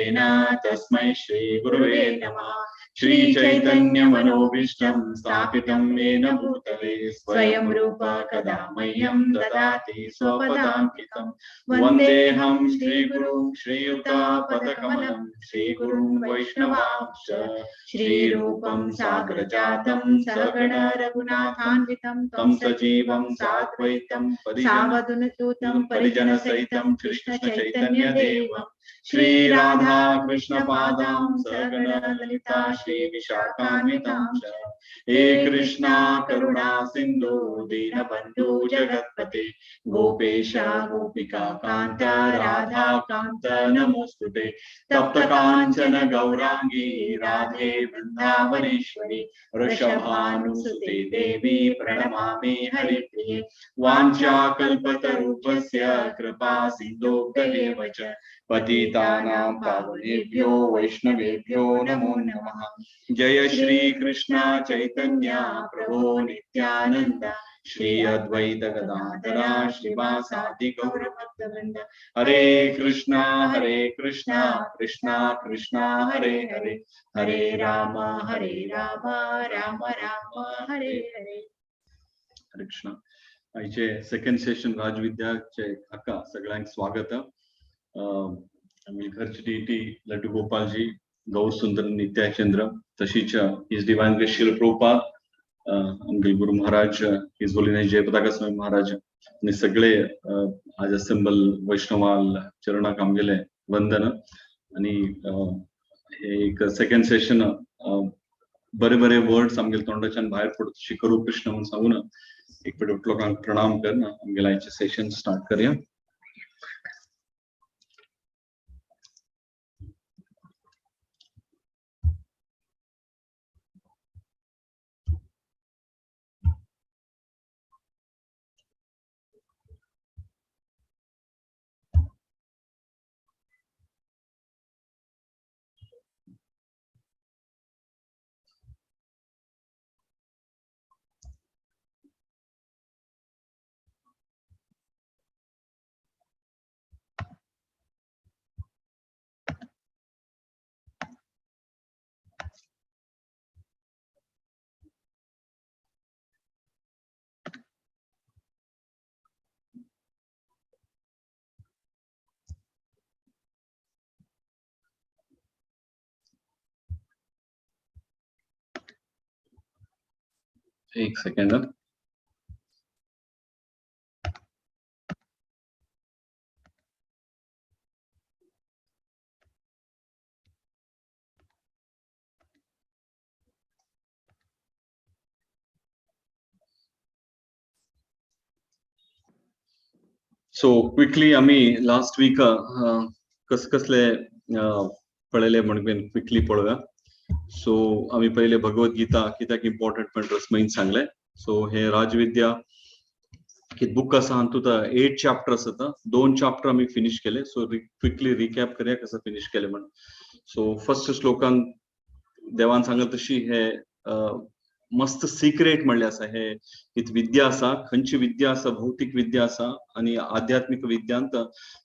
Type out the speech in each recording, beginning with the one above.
तस्मै श्री गुरुवे नमः। श्री चैतन्य मनोभीष्टं स्थापितं येन भूतले स्वयं रूप कदा मह्यं ददाति स्वपदान्तिकं। वन्देऽहं श्रीगुरुं श्रीयुतापदकमलं श्रीगुरुं वैष्णवांश्च श्रीरूपं साग्रजातं सहगण रघुनाथान्वितं तं सजीवं साद्वैतं सावधूतं परिजनसहितं कृष्ण चैतन्य देवं श्री राधा कृष्ण पादां सहगण ललिता श्री विशाखान्वितांश्च। हे कृष्णा करुणा सिंधु दीनबन्धु जगत्पते गोपेश गोपिका कांत राधा कांत नमोस्तुते। तप्त कांचन गौरांगी राधे वृंदावनेश्वरी वृषभानुसुते देवी प्रणमामि हरिप्रिये। वाञ्छाकल्पतरुभ्यश्च कृपा सिन्धुभ्येव च पतितानां पावनेभ्यो वैष्णवेभ्यो नमो नमः। जय श्री कृष्ण चैतन्य प्रभो नित्यानंद श्री अद्वैत गदाधर श्रीवासादि गौर भक्तवृंद। हरे कृष्णा कृष्णा कृष्णा हरे हरे हरे राम राम राम हरे हरे। हरे कृष्ण। आयचे सेकंड सेशन राजविद्याचे हाका सगळ्यांक स्वागत। घरची टीटी लड्डू गोपालजी गौर सुंदर नित्याचंद्र तशीच his divine grace Srila Prabhupada आमगे गुरु महाराज हिज होलीनेस जयपताका स्वामी महाराज आणि सगळे आज असेंबल वैष्णवाल चरणाक आमगेले वंदन। आणि एक सेकंड सेशन बरे बरे वर्ड्स आमगेले तोंडाच्यान भायर पडत शिकरू कृष्ण म्हणून सांगून एक पेट लोकांक प्रणाम करना आमगेले आयचे सेशन स्टार्ट करूया। एक सेकंड। सो क्विकली आम्ही लास्ट वीक कसले पळयले म्हणून क्विकली पळोवया। सो आम्ही पहिले भगवद्गीता कित्याक इम्पॉर्टंट पण रसमईन सांगले। सो हे राजविद्या कित बुक आसा हातूंत 8 चॅप्टर्स आसा। 2 चॅप्टर आम्ही फिनिश केले। सो क्विकली रिकॅप करूया कसं फिनिश केले म्हणून। सो फर्स्ट श्लोकान देवान सांगत तशी हे मस्त सिक्रेट म्हणले आसा। हे कित विद्या आसा, खंयची विद्या आसा, भौतिक विद्या आसा आणि आध्यात्मिक विद्यांत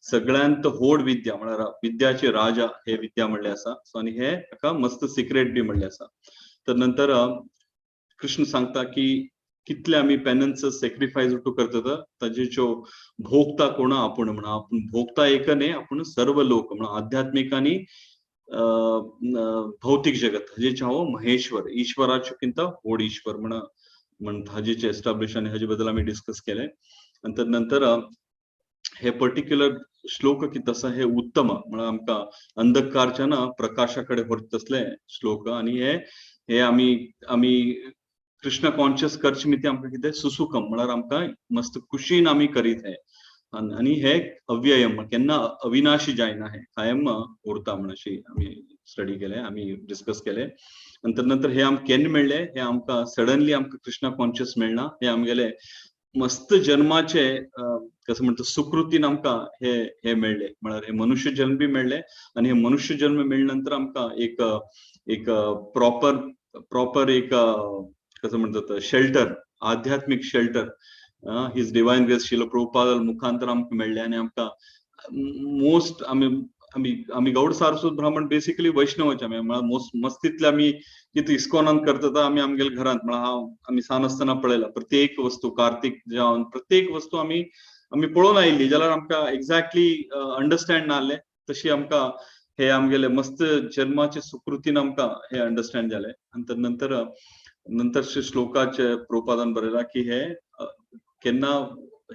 सगळ्यांत व्हड विद्या म्हळ्यार विद्याचे राजा हे विद्या म्हणले आसा। सो आणि हे हाका मस्त सिक्रेट बी म्हणले आसा। तर नंतर कृष्ण सांगता की कितले आम्ही पेनन्स सॅक्रिफायस टू करतात ताजेच्यो भोगता कोण आपण म्हणा। आपण भोगता एक न्ही, आपण सर्व लोक म्हणा आध्यात्मिक आणि भौतिक जगत हाजेचे हांव महेश्वर ईश्वराचे किंत व्हड ईश्वर म्हण हाजेचे एस्टॅब्लिश आणि हाजे बद्दल आम्ही डिस्कस केले। नंतर हे पर्टिक्युलर श्लोक कित आसा हे उत्तम म्हळ्यार आमकां अंधकारच्यान प्रकाशाकडे व्हरता तसले श्लोक। आणि हे आम्ही कृष्ण कॉन्शियस करचे मिती आमकां कितें सुसुकम म्हळ्यार आमकां मस्त खुशीन आम्ही करीत हे। आणि हे अव्ययम केन्ना अविनाशी जायना, हे कायम उरता म्हण अशी आम्ही स्टडी केले, आम्ही डिस्कस केले। नंतर हे आमकां केन्ना मेळ्ळे, हे आमकां सडनली आमकां कृष्ण कॉन्शियस मेळना, हे आमगेले मस्त जन्माचे कसं म्हणतो सुकृतीन आमकां हे मेळ्ळे। म्हळ्यार हे मनुष्य जन्म बी मेळ्ळे आणि हे मनुष्य जन्म मेळ्ळे नंतर आमकां एक प्रॉपर एक कसं म्हणतात शेल्टर, आध्यात्मिक shelter his divine grace Srila Prabhupada मुखांतर आमकां मेळ्ळे। आणि आमकां मोस्ट आमी आम्ही गौड सारस्वत ब्राह्मण बेसिकली वैष्णवाचे आम्ही मस्तीतले आम्ही किती इस्कॉनान करतात आम्ही आमगेल घरात म्हणा आम्ही सान असताना पळयला प्रत्येक वस्तू कार्तिक जावन प्रत्येक वस्तू आम्ही पळोवन आयिल्ली जाल्यार आमकां एक्झॅक्टली अंडरस्टँड ना जालें तशी आमकां हे आमगेले मस्त जन्माचे सुकृतीन आमकां हे अंडरस्टँड जालें आणि नंतर श्लोकाचे प्रभुपादान बरयला की हे केन्ना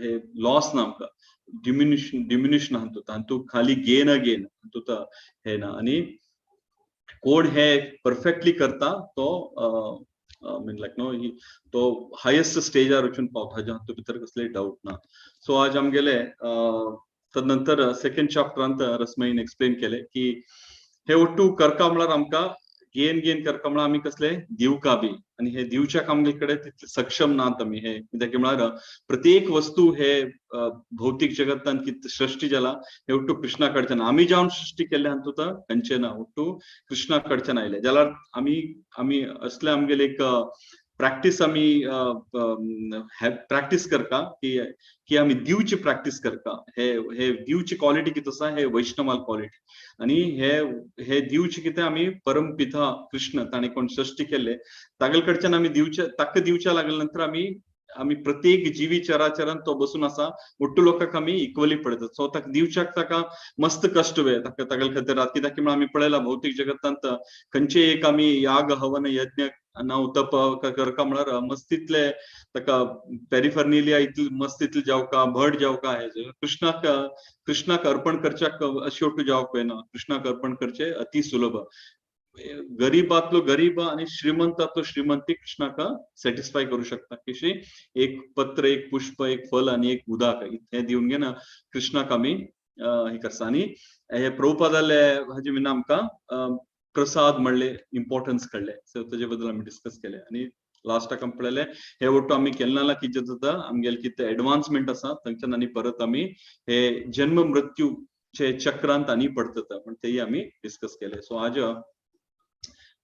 हे लॉस ना आमकां डिमिनिश ना हातूंत खाली गेन हातूंत हे ना आणि कोण हे परफेक्टली करता तो मीन लायक नो तो हायेस्ट स्टेजार वचून पावता जे हातूंत भितर कसलेय डाऊट ना सो आज आमगेले तदनंतर सेकंड चॅप्टरांत रस्मईन एक्सप्लेन केले की हे वट्टू करता म्हळ्यार आमकां गेन करता म्हळ्यार आमी कसले दिवका बी आणि हे दिवच्याक आमगे कडेन तितले सक्षम नात आमी हे कित्याक म्हळ्यार प्रत्येक वस्तू हे भौतिक जगतान कितें सृष्टी जाला हे वट्टू कृष्णा कडच्यान आमी जावन सृष्टी केल्ले हातूंत खंयचे ना वट्टू कृष्णा कडच्यान आयले जाल्यार आमी असले आमगेले एक प्रॅक्टिस आमी प्रॅक्टिस करता की आमी दिवची प्रॅक्टिस करता हे दिवची क्वालिटी कितें आसा हे वैष्णवाल क्वालिटी आणि हे दिवचे कितें आमी परमपिता कृष्ण ताणें कोण सृष्टी केल्ले तागेल कडच्यान आमी ताका दिवच्या लागले नंतर आमी प्रत्येक जीवी चराचरान तो बसून आसा वट्टू लोकांक आमी इक्वली पळयतात सो ताका दिवच्याक ताका मस्त कष्ट वे तागेल खातीर कित्याक म्हळ्यार आमी पळयला भौतीक जगतांत खंयचे एक आमी याग हवन यज्ञ नांव तप करता म्हळ्यार मस्त तितले ताका पेरिफर्नेलिया इतले मस्त तितले जावका भट जावका हे कृष्णाक अर्पण करच्याक अशें वट्टू जावंक जायना कृष्णाक अर्पण करचे अति सुलभ गरीबातलो गरीब आणि श्रीमंतातलो श्रीमंती कृष्णाक सॅटिस्फाय करू शकता कशी एक पत्र एक पुष्प एक फल आणि एक उदक हे दिवन घेना कृष्णाक आमी हे करता आणि हे प्रभुपादाले हाजे मिन आमकां प्रसाद म्हणले इम्पॉर्टन्स कळले सो ताजे बद्दल आमी डिस्कस केले आणि लास्टाक आमी पळयले हे वट्टू आमी केन्ना ना कितें जाता आमगेले कितें एडवान्समेंट आसा थंयच्यान आनी परत आमी हे जन्म मृत्यूचे चक्रांत आनी पडतात पण तेही आमी डिस्कस केले सो आज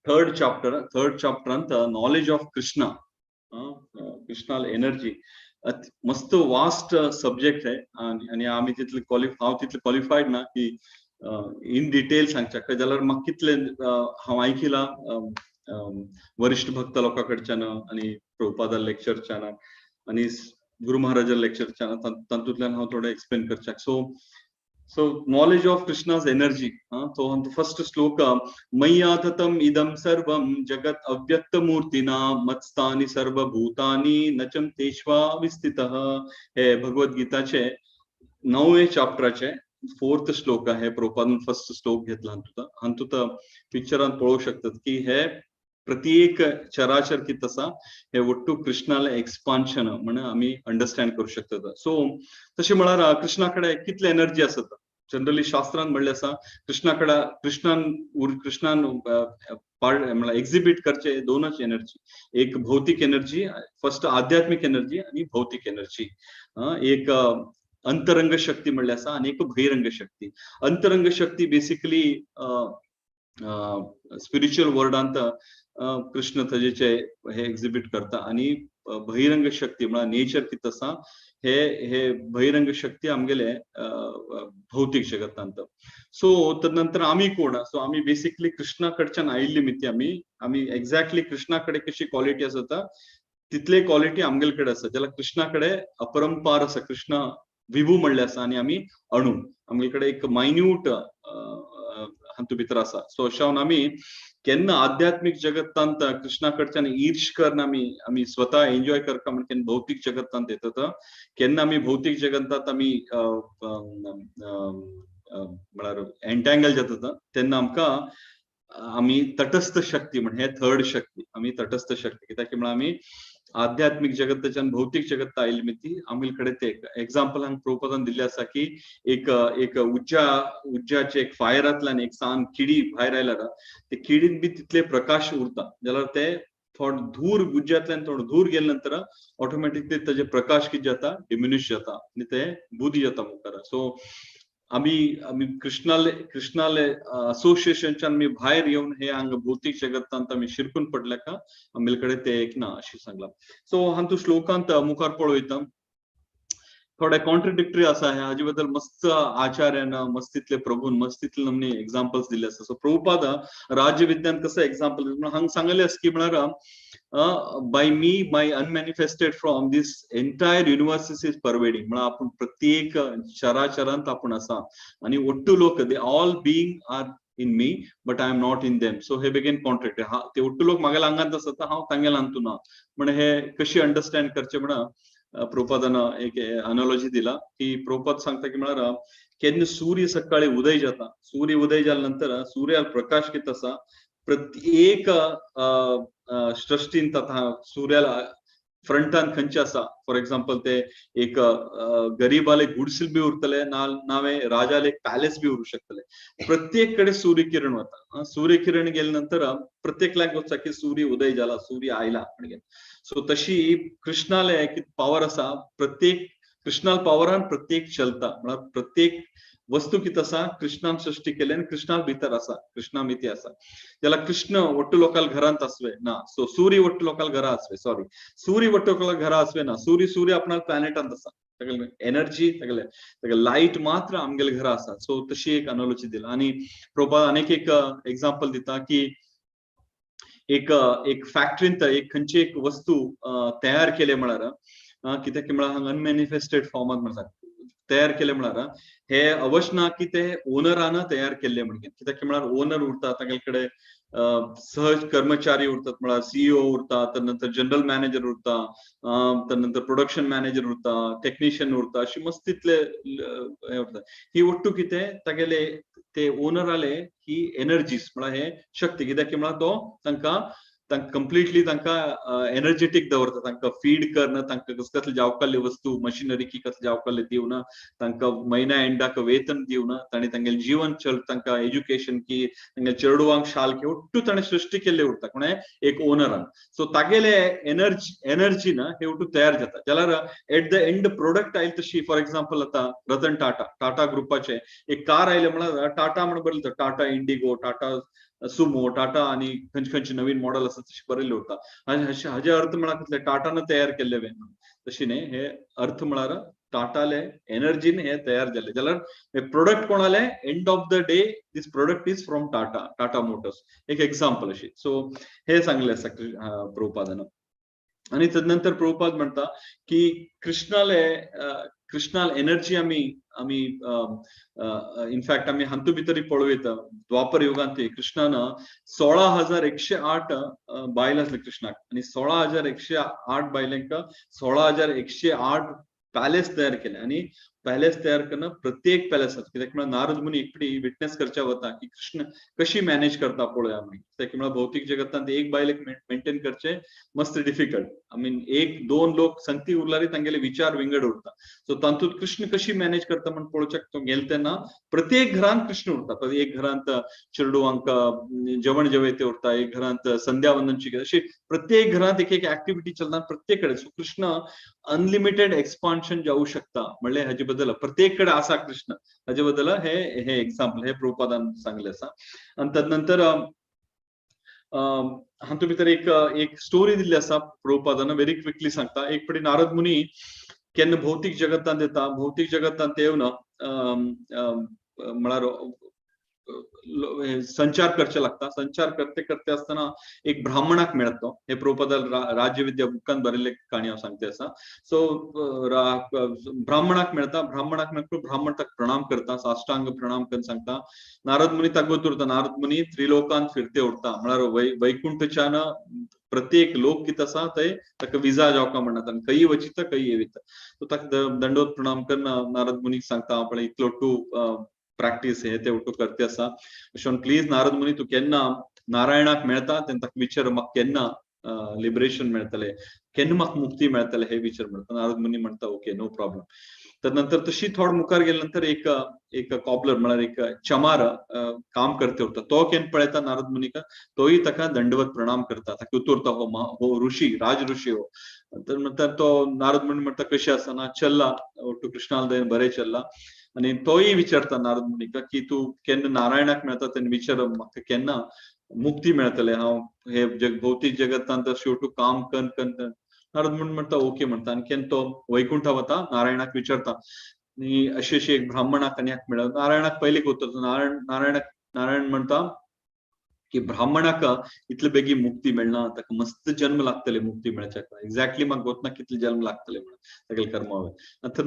थर्ड चॅप्टरांत नॉलेज ऑफ कृष्णा कृष्णाल एनर्जी मस्त वास्ट सब्जेक्ट आहे आणि आम्ही तितले क्वालिफाईड ना की इन डिटेल सांगच्याक जाल्यार म्हाका कितले हांव आयकिला वरिष्ठ भक्त लोकां कडच्यान आणि प्रभुपादा लेक्चरच्यान आणि गुरु महाराजा लेक्चरच्यान तातूंतल्यान हांव थोडे एक्सप्लेन करच्याक so knowledge of Krishna's energy so on the first shloka mayyatatam idam sarvam jagat avyakta murtina matstani sarva bhutani nacham teshva vistitah हे भगवत गीताचे 9वे चॅप्टराचे 4th श्लोक आहे प्रभुपादान फर्स्ट श्लोक घेतला हातूंत पिक्चरान पळोवंक शकतात की हे प्रत्येक चराचर कित आसा हे वट्टू कृष्णाले एक्सपान्शन म्हणून आमी अंडरस्टँड करू शकतात सो तशें म्हळ्यार कृष्णा कडेन कितले एनर्जी आसा जनरली शास्त्रान म्हणले आसा कृष्णान म्हळ्यार एक्झिबिट करचे दोनच एनर्जी एक भौतिक एनर्जी फर्स्ट आध्यात्मिक एनर्जी आणि भौतिक एनर्जी एक अंतरंग शक्ती म्हणले आसा आणि एक बहिरंग शक्ती अंतरंग शक्ती बेसिकली स्पिरिच्युअल वर्ल्डांत कृष्ण थजेचे हे एक्झिबिट करता आणि बहिरंग शक्ती म्हळ्यार नेचर कितें आसा हे बहिरंग शक्ती आमगेले भौतिक जगतांत सो तदनंतर आमी कोण सो आमी बेसिकली कृष्णा कडच्यान आयिल्ली मिती आमी एक्झॅक्टली कृष्णा कडेन कशी क्वालिटी आसा तितले क्वालिटी आमगेल कडेन आसा जाल्यार कृष्णा कडेन अपरंपार आसा कृष्ण विभू म्हणले आसा आणि आमी अणू आमगे कडेन एक मायन्यूट हातूंत भितर आसा सो अशें आमी केन्ना आध्यात्मिक जगतांत कृष्णा कडच्यान ईर्ष करन आमी स्वता एन्जॉय करता म्हण केन्ना भौतिक जगतांत येतात केन्ना आमी भौतिक जगतांत आमी म्हळ्यार एन्टँगल जातात तेन्ना आमकां आमी तटस्थ शक्ती म्हण हे थर्ड शक्ती आमी तटस्थ शक्ती कित्याक म्हळ्यार आमी आध्यात्मिक जगताच्यान भौतिक जगत आयिल्ली मिती आमगे कडेन ते एक्झाम्पल हांगा प्रभुपादान दिल्ले आसा की एक उज्जाचे एक फायरांतल्यान एक सान किडी भायर आयल्यार ते किडीन बी तितले प्रकाश उरता जाल्यार ते थोडे दूर उज्ज्यातल्यान थोडे दूर गेले नंतर ऑटोमॅटिकली ताजे प्रकाश कितें जाता डिमिनिश जाता आनी ते बुदी जाता मुखार सो आमी कृष्णाले असोसिएशनच्यान आमी भायर येवन हे हांगा भौतिक जगतांत आमी शिरकून पडल्याक आमगे कडेन ते एक ना अशें सांगलां सो हातूंत श्लोकांत मुखार पळयता थोडे कॉन्ट्रडिक्टरी असा आहे हाजे बद्दल मस्त आचार्यान मस्तितले प्रभून मस्तितले नमनी एक्झाम्पल्स दिले असता. सो प्रभुपाद राज्य विज्ञान कसं एक्झाम्पल हांग सांगले अस की म्हळ्यार by me my unmanifested from this entire universes is pervading म्हळ्यार आपण प्रत्येक चराचरांत आपण असा आणि ಒಟ್ಟು लोक they all being are in me but I am not in them. So हे बेगीन कॉन्ट्रडिक्ट ते ಒಟ್ಟು लोक म्हागेल्या आंगांत आसता हांव तांगेला आणतो ना म्हण हे कशी अंडरस्टँड करचे म्हणा प्रभुपादान एक अनालॉजी दिला की प्रभुपाद सांगता की म्हळ्यार केन्ना सूर्य सकाळी उदय जाता सूर्य उदय जाल्या नंतर सूर्याल प्रकाश कित आसा प्रत्येक सृष्टींत आता सूर्याला फ्रंटान खंयचे आसा फॉर एक्झाम्पल ते एक गरीबाले गुडसिल बी उरतले नावे राजाले एक पॅलेस बी उरू शकतले प्रत्येक कडे सूर्य किरण वता सूर्य किरण गेल्या नंतर प्रत्येकल्याक वचता की सूर्य उदय जाला सूर्य आयला म्हणजे सो तशी कृष्णाले कित पावर आसा प्रत्येक कृष्णाल पावरान प्रत्येक चलता म्हळ्यार प्रत्येक वस्तू कित आसा कृष्णान सृष्टी केले आनी कृष्णाल भितर आसा कृष्णा मिती आसा त्याला कृष्ण ಒಟ್ಟು लोकल घरांत आसवे ना सो सूर्य ಒಟ್ಟು लोकल घरा आसवे सॉरी सूर्य ಒಟ್ಟು लोकल घरा आसवे ना सूर्य आपणाक प्लॅनेटांत आसा तेगेले एनर्जी तेगेले लाईट मात्र आमगेले घरा आसा सो तशी एक अनालॉजी दिला आणि प्रभुपाद अनेक एक एक्झाम्पल दिता की एक फॅक्टरींत एक खंयची एक वस्तू तयार केले म्हळ्यार कित्याक की म्हळ्यार हांगा अनमॅनिफेस्टेड फॉर्मात म्हणटा तयार केले म्हळ्यार हे अवश्य ना की ते ओनरान तयार केले म्हणून कित्याक म्हळ्यार ओनर उरता तांगेले सहज कर्मचारी उरतात म्हळ्यार सीईओ उरता त्यानंतर जनरल मॅनेजर उरता त्यानंतर प्रोडक्शन मॅनेजर उरता टेक्निशियन उरता अशी मस्तितले हे उरता ही ಒಟ್ಟು किते तागेले ते ओनराले ही एनर्जीस म्हळ्यार हे शक्ती कित्याक म्हळ्यार तो तांकां कंप्लीटली तांकां एनर्जेटिक दवरता तांकां फीड करना तांकां कसले जावकाल्ले वस्तू मशिनरी की कसले जावकाल्ले दिवना तांकां म्हयन्या एंडाक वेतन दिवना तांणी तांगेलें जीवन चल तांकां एज्युकेशन की तांगेल्या चेडवांक शाल की ಒಟ್ಟು ताणें सृष्टी केल्ले उरता कोणे एक ओनरान सो तागेले एनर्जी ना हे ಒಟ್ಟು तयार जाता जाल्यार एट द एंड प्रोडक्ट आयले तशी फॉर एक्झाम्पल आता रतन टाटा ग्रुपाचे एक कार आयले म्हळ्यार टाटा म्हणून बरयलें टाटा इंडिगो टाटा सुमो टाटा आणि खंयचे नवीन मॉडेल आसा तशी बरयल्ले उरता हाजे अर्थ म्हळ्यार कितले टाटान तयार केल्ले तशी न्ही हे अर्थ म्हळ्यार टाटाले एनर्जीन हे तयार जाल्ले जाल्यार हे प्रोडक्ट कोणाले end of the day this product is from Tata Motors एक एक्झाम्पल अशी सो हे सांगले आसा प्रभुपादान आणि तदनंतर प्रभुपाद म्हणता की कृष्णाल एनर्जी आम्ही इनफॅक्ट आम्ही हांतू भितर पळयता द्वापर युगांत कृष्णान 16,108 बायल आसले कृष्णाक आणि 16,108 बायलांक 16,108 पॅलेस तयार केले आणि पॅलेस तयार करणं प्रत्येक पॅलेसात कित्याक नारद मुनी एकपटी विटनेस करच्या वता की कृष्ण कशी मॅनेज करता पळोवया आमी कित्याक भौतिक जगतांत एक बायलेक मेंटेन करचे मस्त डिफिकल्ट आय मीन एक दोन लोक संगती उरल्यार तांगेले विचार विंगड उरता सो तातूंत कृष्ण कशी मॅनेज करता म्हणून पळोवच्याक तो गेले तेन्ना प्रत्येक घरांत कृष्ण उरता एक घरांत चेडवांक जेवण जेवयते उरता एक घरांत संध्या वंदनची अशी प्रत्येक घरांत एक ऍक्टिव्हिटी चलता प्रत्येक कडेन सो कृष्ण अनलिमिटेड एक्सपान्शन जाऊ शकता म्हणले हाजे बद्दल प्रत्येक कडे आसा कृष्ण हाजे बद्दल हे एक्झाम्पल हे प्रभुपादान सांगले आसा आणि तदनंतर हातूंत भितर एक स्टोरी दिल्ली आसा प्रभुपादान व्हेरी क्विकली सांगता एक फावटी नारद मुनी केन्ना भौतिक जगतांत येता भौतिक जगतांत येवन म्हळ्यार संचार करचे लागता संचार करते करते असताना एक ब्राह्मणाक मेळतो हे प्रभुपादान राज्यविद्या बुकान बरयल्ले काणी हांव सांगते आसा सो ब्राह्मणाक मेळटा ब्राह्मण ताका प्रणाम करता साष्टांग प्रणाम करून सांगता नारद मुनी तागोत उरता नारद मुनी त्रिलोकांत फिरते उरता म्हळ्यार वैकुंठच्यान प्रत्येक लोक कित आसा थंय ताका विजा जावका म्हणटात आनी खंयी वचिता खंयी येविता सो ताका दंडवत प्रणाम करून नारद मुनीक सांगता आपणे इतलो तूं प्रॅक्टिस हे ते उठो करते आसा अशें प्लीज नारद मुनी तू केन्ना नारायणाक मेळता तेन्ना ताका विचार म्हाका केन्ना लिबरेशन मेळटले केन्ना म्हाका मुक्ती मेळटले हे विचार म्हणटा नारद मुनी म्हणटा ओके नो प्रॉब्लेम तदनंतर तशी थोड मुखार गेले नंतर एक कॉबलर म्हळ्यार एक चमार काम करते उरता तो केन्ना पळयता नारद मुनीक तोय ताका दंडवत प्रणाम करता ताका उतोरता हो ऋषी राज ऋषी हो तर तो नारद मुनी म्हणटा कशें आसना चल्ला टू कृष्णाल दयेन बरें चल्ला आणि तोय विचारता नारद मुनीक की तू केन्ना नारायणाक मेळता तेन्ना विचार म्हाका केन्ना मुक्ती मेळटले हांव हे भौतिक जगतांत शेवटू काम करून नारद मुनी म्हणता ओके म्हणता. आणखीन तो वैकुंठ वता नारायणाक विचारता आणि अशी एक ब्राह्मणाक कन्याक मिळत. नारायणाक पहिले होतं नारायण म्हणता की ब्राह्मणाक इतले बेगी मुक्ती मिळणार, ताका मस्त जन्म लागतले मुक्ती मिळाच्या. एक्झॅक्टली मग गोतना कितले जन्म लागतले म्हणून सगळे कर्म हवे.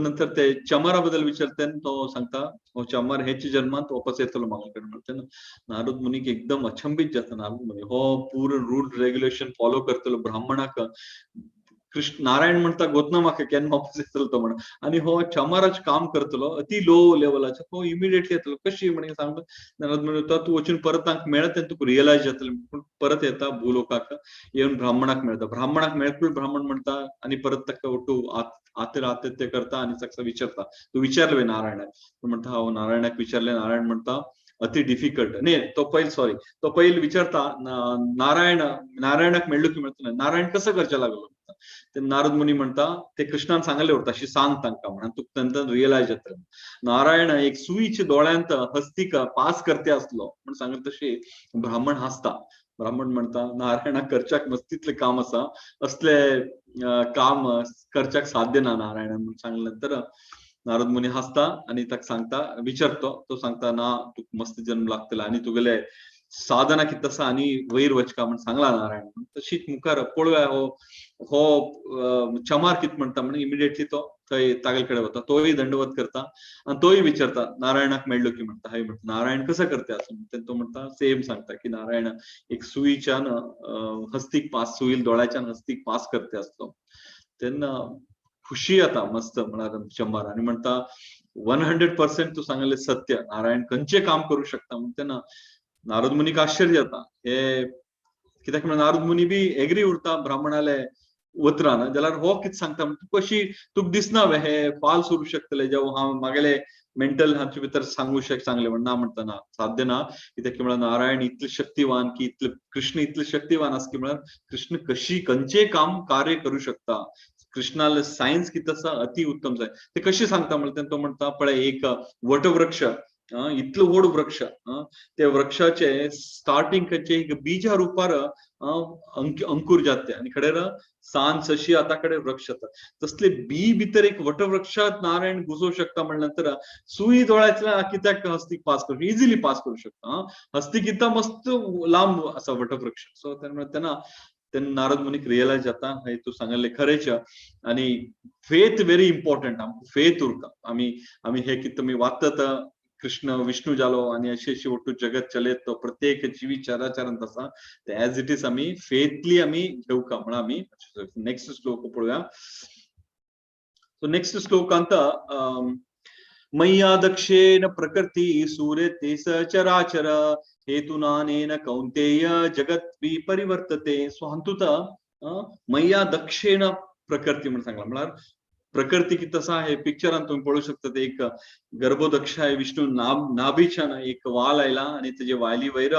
नंतर ते चमारा बद्दल विचारते तो सांगता हो चमार हेच जन्मात वापस येतलो मागकडे म्हणते ना. नारद मुनीक एकदम अचंबित जाता. नारद मुनी हो पूर्ण रूल रेग्युलेशन फॉलो करतलो. ब्राह्मणाक कृष्ण नारायण म्हणता गोतना म्हाका केन्ना वापस येतलो तो म्हण. आणि हो चमाराच काम करतलो अति लो लेवलाचे तो इमिडिएटली येतलो कशी म्हणे सांगता. नारद मुनी म्हणता तू वचून परत तांक मेळत तेन्ना तुका रियलायज जातलें. पूण परत येता भूलोकाक येवन ब्राह्मणाक मेळटा. ब्राह्मणाक मेळटकूच ब्राह्मण म्हणता आणि परत ताका ओटू आत्महत्या करता आणि ताका विचारता तू विचारले नारायणाक. म्हणता हांव नारायणाक विचारले. नारायण म्हणता अति डिफिकल्ट नाही तो पहिले सॉरी तो पहिले विचारता नारायणाक मेळलो की म्हणता नारायण कसं करच्या लागलो. ते नारद मुनी म्हणता ते कृष्णान सांगले होता अशी सांग तांकां म्हणून तू नंतर रियलायज जातलें. नारायण एक सुईच्या दोळ्यांत हस्तीक पास करते असलो म्हणून सांगत तशी ब्राह्मण हसता. ब्राह्मण म्हणता नारायणाक करच्याक मस्तीतले काम असा असले काम करच्याक साध्य ना नारायणान म्हणून सांगले. नंतर नारद मुनी हसता आणि ताका सांगता विचारतो तो सांगता ना तू मस्त जन्म लागतला आणि तुगेले साधना कित आसा आणि वयर वचका म्हणून सांगला नारायण. तशीच मुखार पळोवया हो हो चमार कित म्हणता म्हणून इमिडिएटली तो थंय तागेले वता. तोय दंडवत करता आणि तोय विचारता नारायणाक मेळलो की म्हणता. हाय म्हणता नारायण कसं करते असं म्हणते. तो म्हणता सेम सांगता की नारायण एक सुईच्यान हस्तीक पास सुईल दोळ्याच्यान हस्तीक पास करते असतो. तेन्ना खुशी आता मस्त म्हणाल चंबार आणि म्हणता 100% तू सांगले सत्य. नारायण खंयचे काम करू शकता म्हणते ना. नारद मुनीक आश्चर्य जाता. हे कित्याक नारद मुनी बी एग्री उरता ब्राह्मणाले वतना जाल्यार हो कितें सांगता कशी तुका दिसना हे फॉल्स उरूंक शकतले जेव्हा हांव मागेले मेंटल हाचे भितर सांगू सांगले म्हणना म्हणटा साध्य ना. कित्याक म्हळ्यार नारायण इतले शक्तिवान की इतले कृष्ण इतले शक्तिवान आसा की म्हळ्यार कृष्ण कशी खंयचे काम कार्य करू शकता. कृष्णाला सायन्स कितें आसा अति उत्तम जाय ते कशी सांगता म्हणटा. तो म्हणता पळय एक वटवृक्ष इतलो व्हड वृक्ष त्या वृक्षाचे स्टार्टिंग खंयचे एक बीजा रुपार अंकुर जाते आणि कडेर सांज अशी आता कडे वृक्ष जाता. तसले बी भितर एक वटवृक्षात नारायण घुसोवंक शकता म्हणल्या नंतर सुई दोळ्यातल्या कित्याक हस्तीक पास करू इजिली पास करू शकता. हस्ती किता मस्त लांब असा वटवृक्ष. सो तेन्ना नारद मुनीक रियलायज जाता हे तू सांगले खरेच. आणि फेथ व्हेरी इम्पॉर्टंट आमकां फेथ उरता. आमी हे कितें तुमी वाचतात कृष्ण विष्णू जालो आणि अशी ओटू जगत चलत तो प्रत्येक जीवी चराचरांत आसा ते ऍज इट इज आमी फेथली आमी घेवका म्हणून आमी नेक्स्ट श्लोक पळोवया. सो नेक्स्ट श्लोकांत मय्या दक्षेण प्रकृती सूर्य तेस चराचर हेतुनानेन कौंतेय जगत विपरिवर्तते. सो हातूंत मय्या दक्षेण प्रकृती म्हणून सांगला म्हळ्यार प्रकृती कितें आसा हे पिक्चरान तुम्ही पळोवंक शकतात. एक गर्भोदक्ष आहे विष्णू नाभीच्यान एक वाल आयला आणि तेजे वायली वयर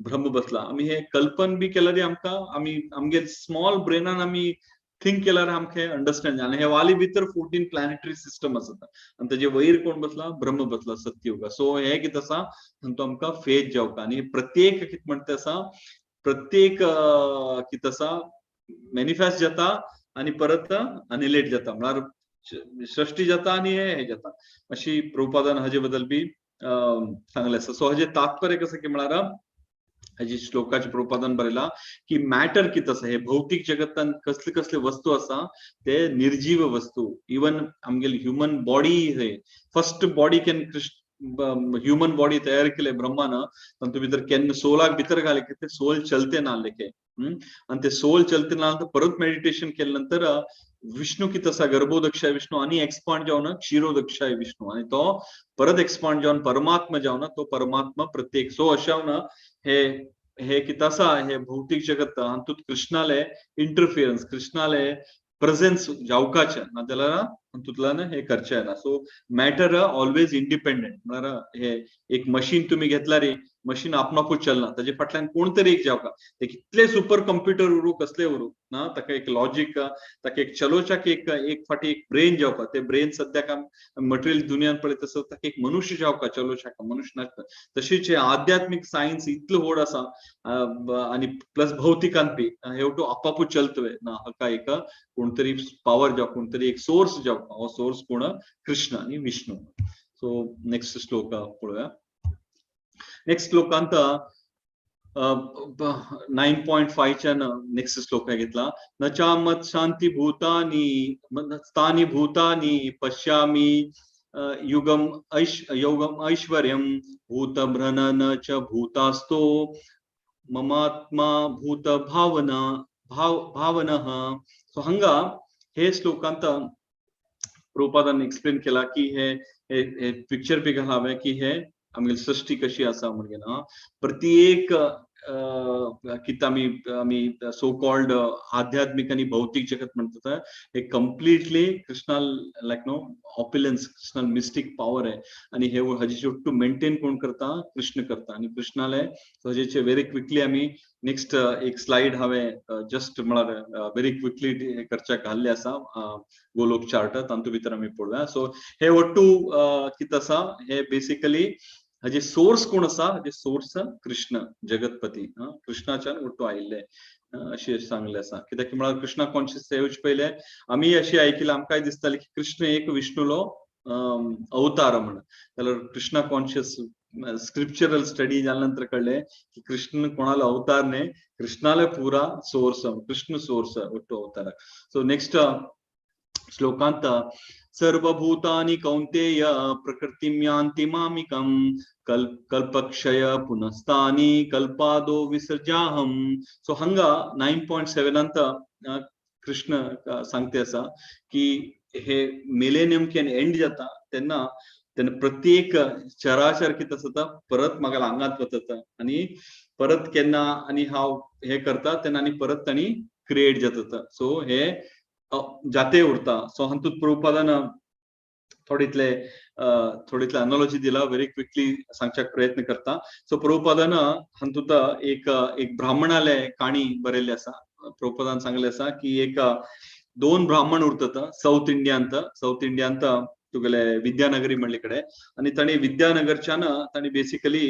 ब्रह्म बसला. आमी हे कल्पन बी केल्यार आमकां आमगे स्मॉल ब्रेनान आमी थिंक केल्यार आमकां अंडरस्टँड जालें. हे वाली भितर 14 प्लॅनेटरी सिस्टम आसा आणि तेजे वयर कोण बसला ब्रह्म बसला सत्ययुगा. सो हे कितें आसा तो आमकां फेथ जावका आणि प्रत्येक कितें म्हणटा आसा प्रत्येक कितें आसा मॅनिफेस्ट जाता आणि परत अनिलेट जाता म्हळ्यार सृष्टी जाता आणि हे जाता अशी प्रभुपादान हाजे बद्दल बी सांगले आसा. सो हाजे तात्पर्य कसं की म्हळ्यार हाजी श्लोकाचे प्रभुपादान बरयला की मॅटर कितें आसा हे भौतिक जगतान कसले कसले वस्तू आसा ते निर्जीव वस्तू. इवन आमगेली ह्युमन बॉडी हे first body can human body तयार केले ब्रह्मान तातूंत भितर केन्ना सोलाक भितर घाले की ते सोल चलते ना लेखे आणि ते सोल चलते ना परत मेडिटेशन केल्या नंतर विष्णू कितें आसा गर्भोदक्षाय विष्णू आणि एक्सपांड जावन क्षीरोदक्षाय विष्णू आणि तो परत एक्सपांड जावन परमात्मा जावन तो परमात्मा प्रत्येक. सो अशा हे कितें आसा हे भौतिक जगत हातूंत कृष्णाले इंटरफियरन्स कृष्णाले प्रेझेन्स जावकाचे नाजाल्यार तुतल्यान हे करचे ना. सो मॅटर ऑलवेज इंडिपेंडंट म्हळ्यार हे एक मशीन तुम्ही घेतला रे, मशीन आपणाकूच चलना, ताजे फाटल्यान कोण तरी एक जावका. ते कितले सुपर कंप्युटर उरू कसले उरू ना, ताका एक लॉजिक, ताका एक चलोवच्याक एक फाटी एक ब्रेन जावपा. ते ब्रेन सद्याक मटेरियल दुनियान पळयत तसो ताका एक मनुष्य जावका चलोवच्याक, मनुष्य नासता. तशीच आध्यात्मिक सायन्स इतलो व्हड आसा आणि प्लस भौतिकान बी हे आपापूच चलतवे ना, हाका एक कोणतरी पावर जावं, कोणतरी एक सोर्स जावं. हो सोर्स कोण? कृष्ण आणि विष्णू. सो नेक्स्ट श्लोक पळोवया. नेक्स्ट श्लोकांत 9.5 च्या नेक्स्ट श्लोक घेतला. न चामत शांती भूतानी तानी भूतानी पश्यामी युगम ऐश्वर्यम भूतभ्रनन च भूतास्तो ममात्मा भूत भावनः. सो हंगा हे श्लोकांत प्रभुपादान एक्सप्लेन केला की हे पिक्चर बी हांवें की हे आमगेली सृष्टी कशी आसा म्हणून ना. प्रत्येक कितें आमी सो कॉल्ड आध्यात्मिक आणि भौतिक जगत म्हणतात हे कम्प्लिटली कृष्णाल लायक नो ऑप्युलन्स, कृष्णाल मिस्टिक पॉवर आहे. आणि हे हाजेचे टू मेंटेन कोण करता? कृष्ण करता. आणि कृष्णाले हाजेचे व्हेरी क्विकली आमी नेक्स्ट एक स्लाइड हांवें जस्ट म्हळ्यार व्हेरी क्विकली करच्याक घाल्ले आसा गोलोक चार्ट, तातूंत भितर आमी पळोवया. सो हे वट्टू कितें आसा हे बेसिकली हाजे सोर्स कोण आसा? हाजे सोर्स कृष्ण जगतपती, कृष्णाच्यान वट्टू आयिल्ले अशें सांगले आसा. कित्याक म्हळ्यार कृष्णा कॉन्शियस येवचे पयले आमी अशें आयकलां, आमकांय दिसतालें की कृष्ण एक विष्णूलो अवतार म्हणून. जाल्यार कृष्णा कॉन्शियस स्क्रिप्चरल स्टडी जाल्या नंतर कळले की कृष्ण कोणालो अवतार न्हय, कृष्णाले पुरा सोर्स, कृष्ण सोर्स वट्टू अवतार. सो नेक्स्ट श्लोकांत सर्वभूतानि कौन्तेय प्रकृतिं यान्ति मामिकं कल्पक्षय पुनस्तानि कल्पादो विसर्जाहम. सो हंगा 9.7 अंत कृष्ण सांगते असा की हे मिलेनियम केन एंड जाता तेन्ना प्रत्येक चराचर कितें जाता परत म्हाका हांगात वता आणि परत केन्ना आणि हांव हे करता तेन्ना आनी परत तांणी क्रिएट जाता. सो हे जाते उरता. सो हातूंत प्रभुपादान थोडीतले अनालॉजी दिला, व्हेरी क्विकली सांगच्याक प्रयत्न करता. सो प्रभुपादान हातूंत एक ब्राह्मणाले काणी बरयल्ली आसा. प्रभुपादान सांगले आसा की एक दोन ब्राह्मण उरतात साऊथ इंडियांत तुगेले विद्यानगरी म्हणले कडे. आणि ताणी विद्यानगरच्यान ताणी बेसिकली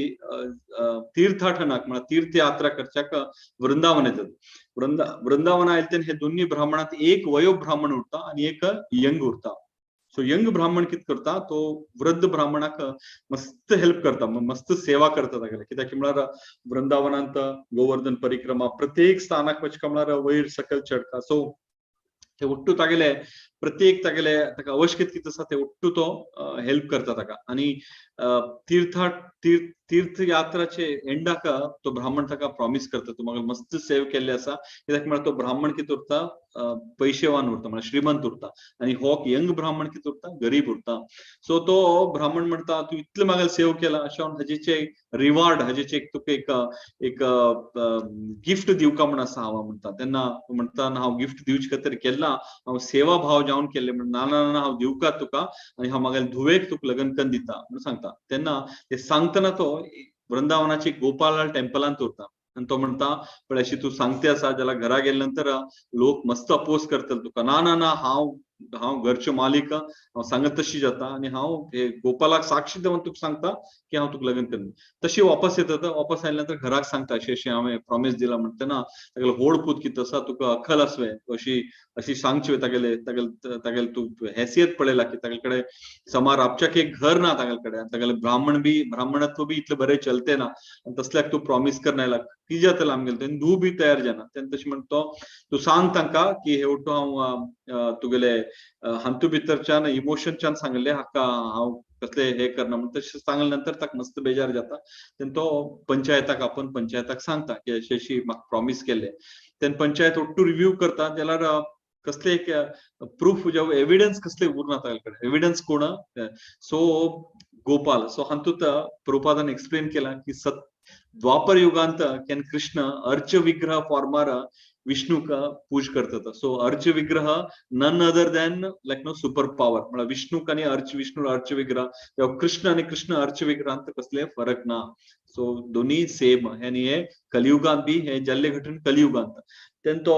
तीर्थाटनाक म्हळ्यार तीर्थयात्रा करच्याक वृंदावन येतात. वृंदावन आयले तेन्ना हे दोन्ही ब्राह्मणांत एक वयो ब्राह्मण उरता आणि एक यंग उरता. सो यंग ब्राह्मण कितें करता, तो वृद्ध ब्राह्मणाक मस्त हेल्प करता, मस्त सेवा करता तागेले. कित्याक म्हळ्यार वृंदावनांत गोवर्धन परिक्रमा प्रत्येक स्थानाक वचका म्हळ्यार वयर सकयल चडटा. सो ते वट्टू तागेले प्रत्येक तागेले ताका आवश्यकता कितें आसा ते वट्टू तो हेल्प करता ताका. आणि तीर्थयात्राचे एंडाक तो ब्राह्मण ताका प्रॉमिस करता, तूं म्हाका मस्त सेव केल्ले आसा. कित्याक म्हळ्यार तो ब्राह्मण कितें उरता पैशेवान उरता, म्हळ्यार श्रीमंत उरता. आणि हो यंग ब्राह्मण कितें उरता गरीब उरता. सो तो ब्राह्मण म्हणटा तूं इतलें म्हाका सेव केला अशें हाजेचे रिवार्ड, हाजेचे तुका एक गिफ्ट दिवका म्हण आसा हांव म्हणटा. तेन्ना म्हणटा हांव गिफ्ट दिवचे खातीर केला, हांव सेवा भाव जावन केल्ले म्हण ना हांव दिवका तुका आणि हांव म्हागेल्या धुवेक तुका लगन करून दिता म्हण सांगता. तेन्ना ते सांगतना तो वृंदावनाची गोपाल टेम्पलांत उरता. आणि तो म्हणता पण अशी तू सांगते आसा जाल्यार घरा गेल्या नंतर लोक मस्त अपोज करतले तुका. ना हांव घरचो मालीक, हांव सांगत तशी जाता आणि हांव गोपालाक साक्षी देवन तुका सांगता की हांव तुका लग्न करीन. तशी वापस येता. वापस आयल्या नंतर घराक सांगता अशें हांवें प्रॉमिस दिला म्हणटना तागेलो व्हड पूत कितें आसा तुका अक्कल आसवे अशी सांगची. तागेले तूं हैसियत पळयला की तागेले कडेन समार आपच्याक एक घर ना तागेले कडेन. तागेले ब्राह्मणत्व बी इतले बरें चलते ना. तसल्याक तूं प्रॉमिस करन आयला की जातलें आमगेलें तेन्ना धूव बी तयार जायना. तेन्ना तशें म्हणटा तूं सांग तांकां की हे वट्टू हांव तुगेले हातूंत भितरच्यान इमोशनच्यान सांगले हाका हांव कसले हे करना म्हणून. तशें सांगले नंतर ताका मस्त बेजार जाता. तेन्ना तो पंचायताक सांगता की अशी म्हाका प्रॉमिस केल्ले. तेन्ना पंचायत वट्टू रिव्यू करता जाल्यार कसले एक प्रूफ एविडन्स कसले उरना तागेले कडेन. एविडन्स कोण? सो गोपाल. सो हातूंत प्रभुपादान एक्सप्लेन केला की द्वापर युगांत केन कृष्ण अर्च विग्रह फॉर्मार विष्णू का पूज करतात. सो अर्च विग्रह none other than like no super power म्हणजे विष्णू आणि विष्णू अर्च विग्रह तेव्हा कृष्ण आणि कृष्ण अर्च विग्रहांत कसले फरक ना. सो दोन्ही सेम आणि हे कलियुगांत बी हे जल्ले घटन कलियुगांत तेन तो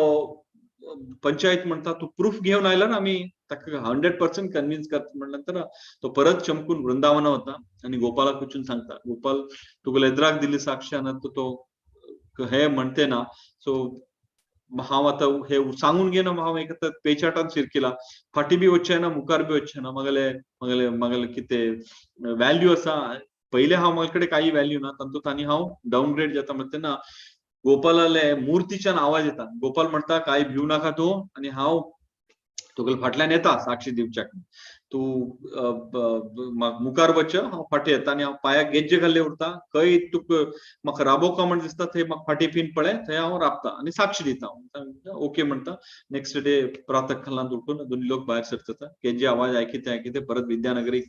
पंचायत म्हणता तू प्रूफ घेऊन आयला ना आम्ही 100% कन्व्हिन्स करत म्हणल्यानंतर तो परत चमकून वृंदावन होता आणि गोपाला कुचून सांगता गोपाल तुला एद्राक दिली साक्षानंतर तो हे म्हणते ना. सो हांव आतां हे सांगून घे ना हांव एक पेचाटान शिरकिला फाटी बी वच्चे ना मुखार बी वच्चे ना मगले मगले मगले कितें व्हॅल्यू आसा पहिले हांव म्हजे कडेन काही व्हॅल्यू ना तातूंत आनी हांव डावनग्रेड जाता म्हणटा तेन्ना गोपालाले मूर्तीच्यान आवाज येता. गोपाल म्हणटा काय भिवू नाका तूं आणि हांव तुगेले फाटल्यान येता साक्षी दिवच्याक तू मुखार वच हांव फाटी येता आनी हांव पांयाक गेज्जे घाल्ले उरता खंय तुक म्हाका राबोवका म्हण दिसता थंय म्हाका फाटी फिन पळय थंय हांव राबता आनी साक्षी दिता. ओके म्हणटा. नेक्स्ट डे प्रातः कालांत उठून दोन्ही लोक भायर सरतात. गेज्जे आवाज आयकिते परत विद्यानगरी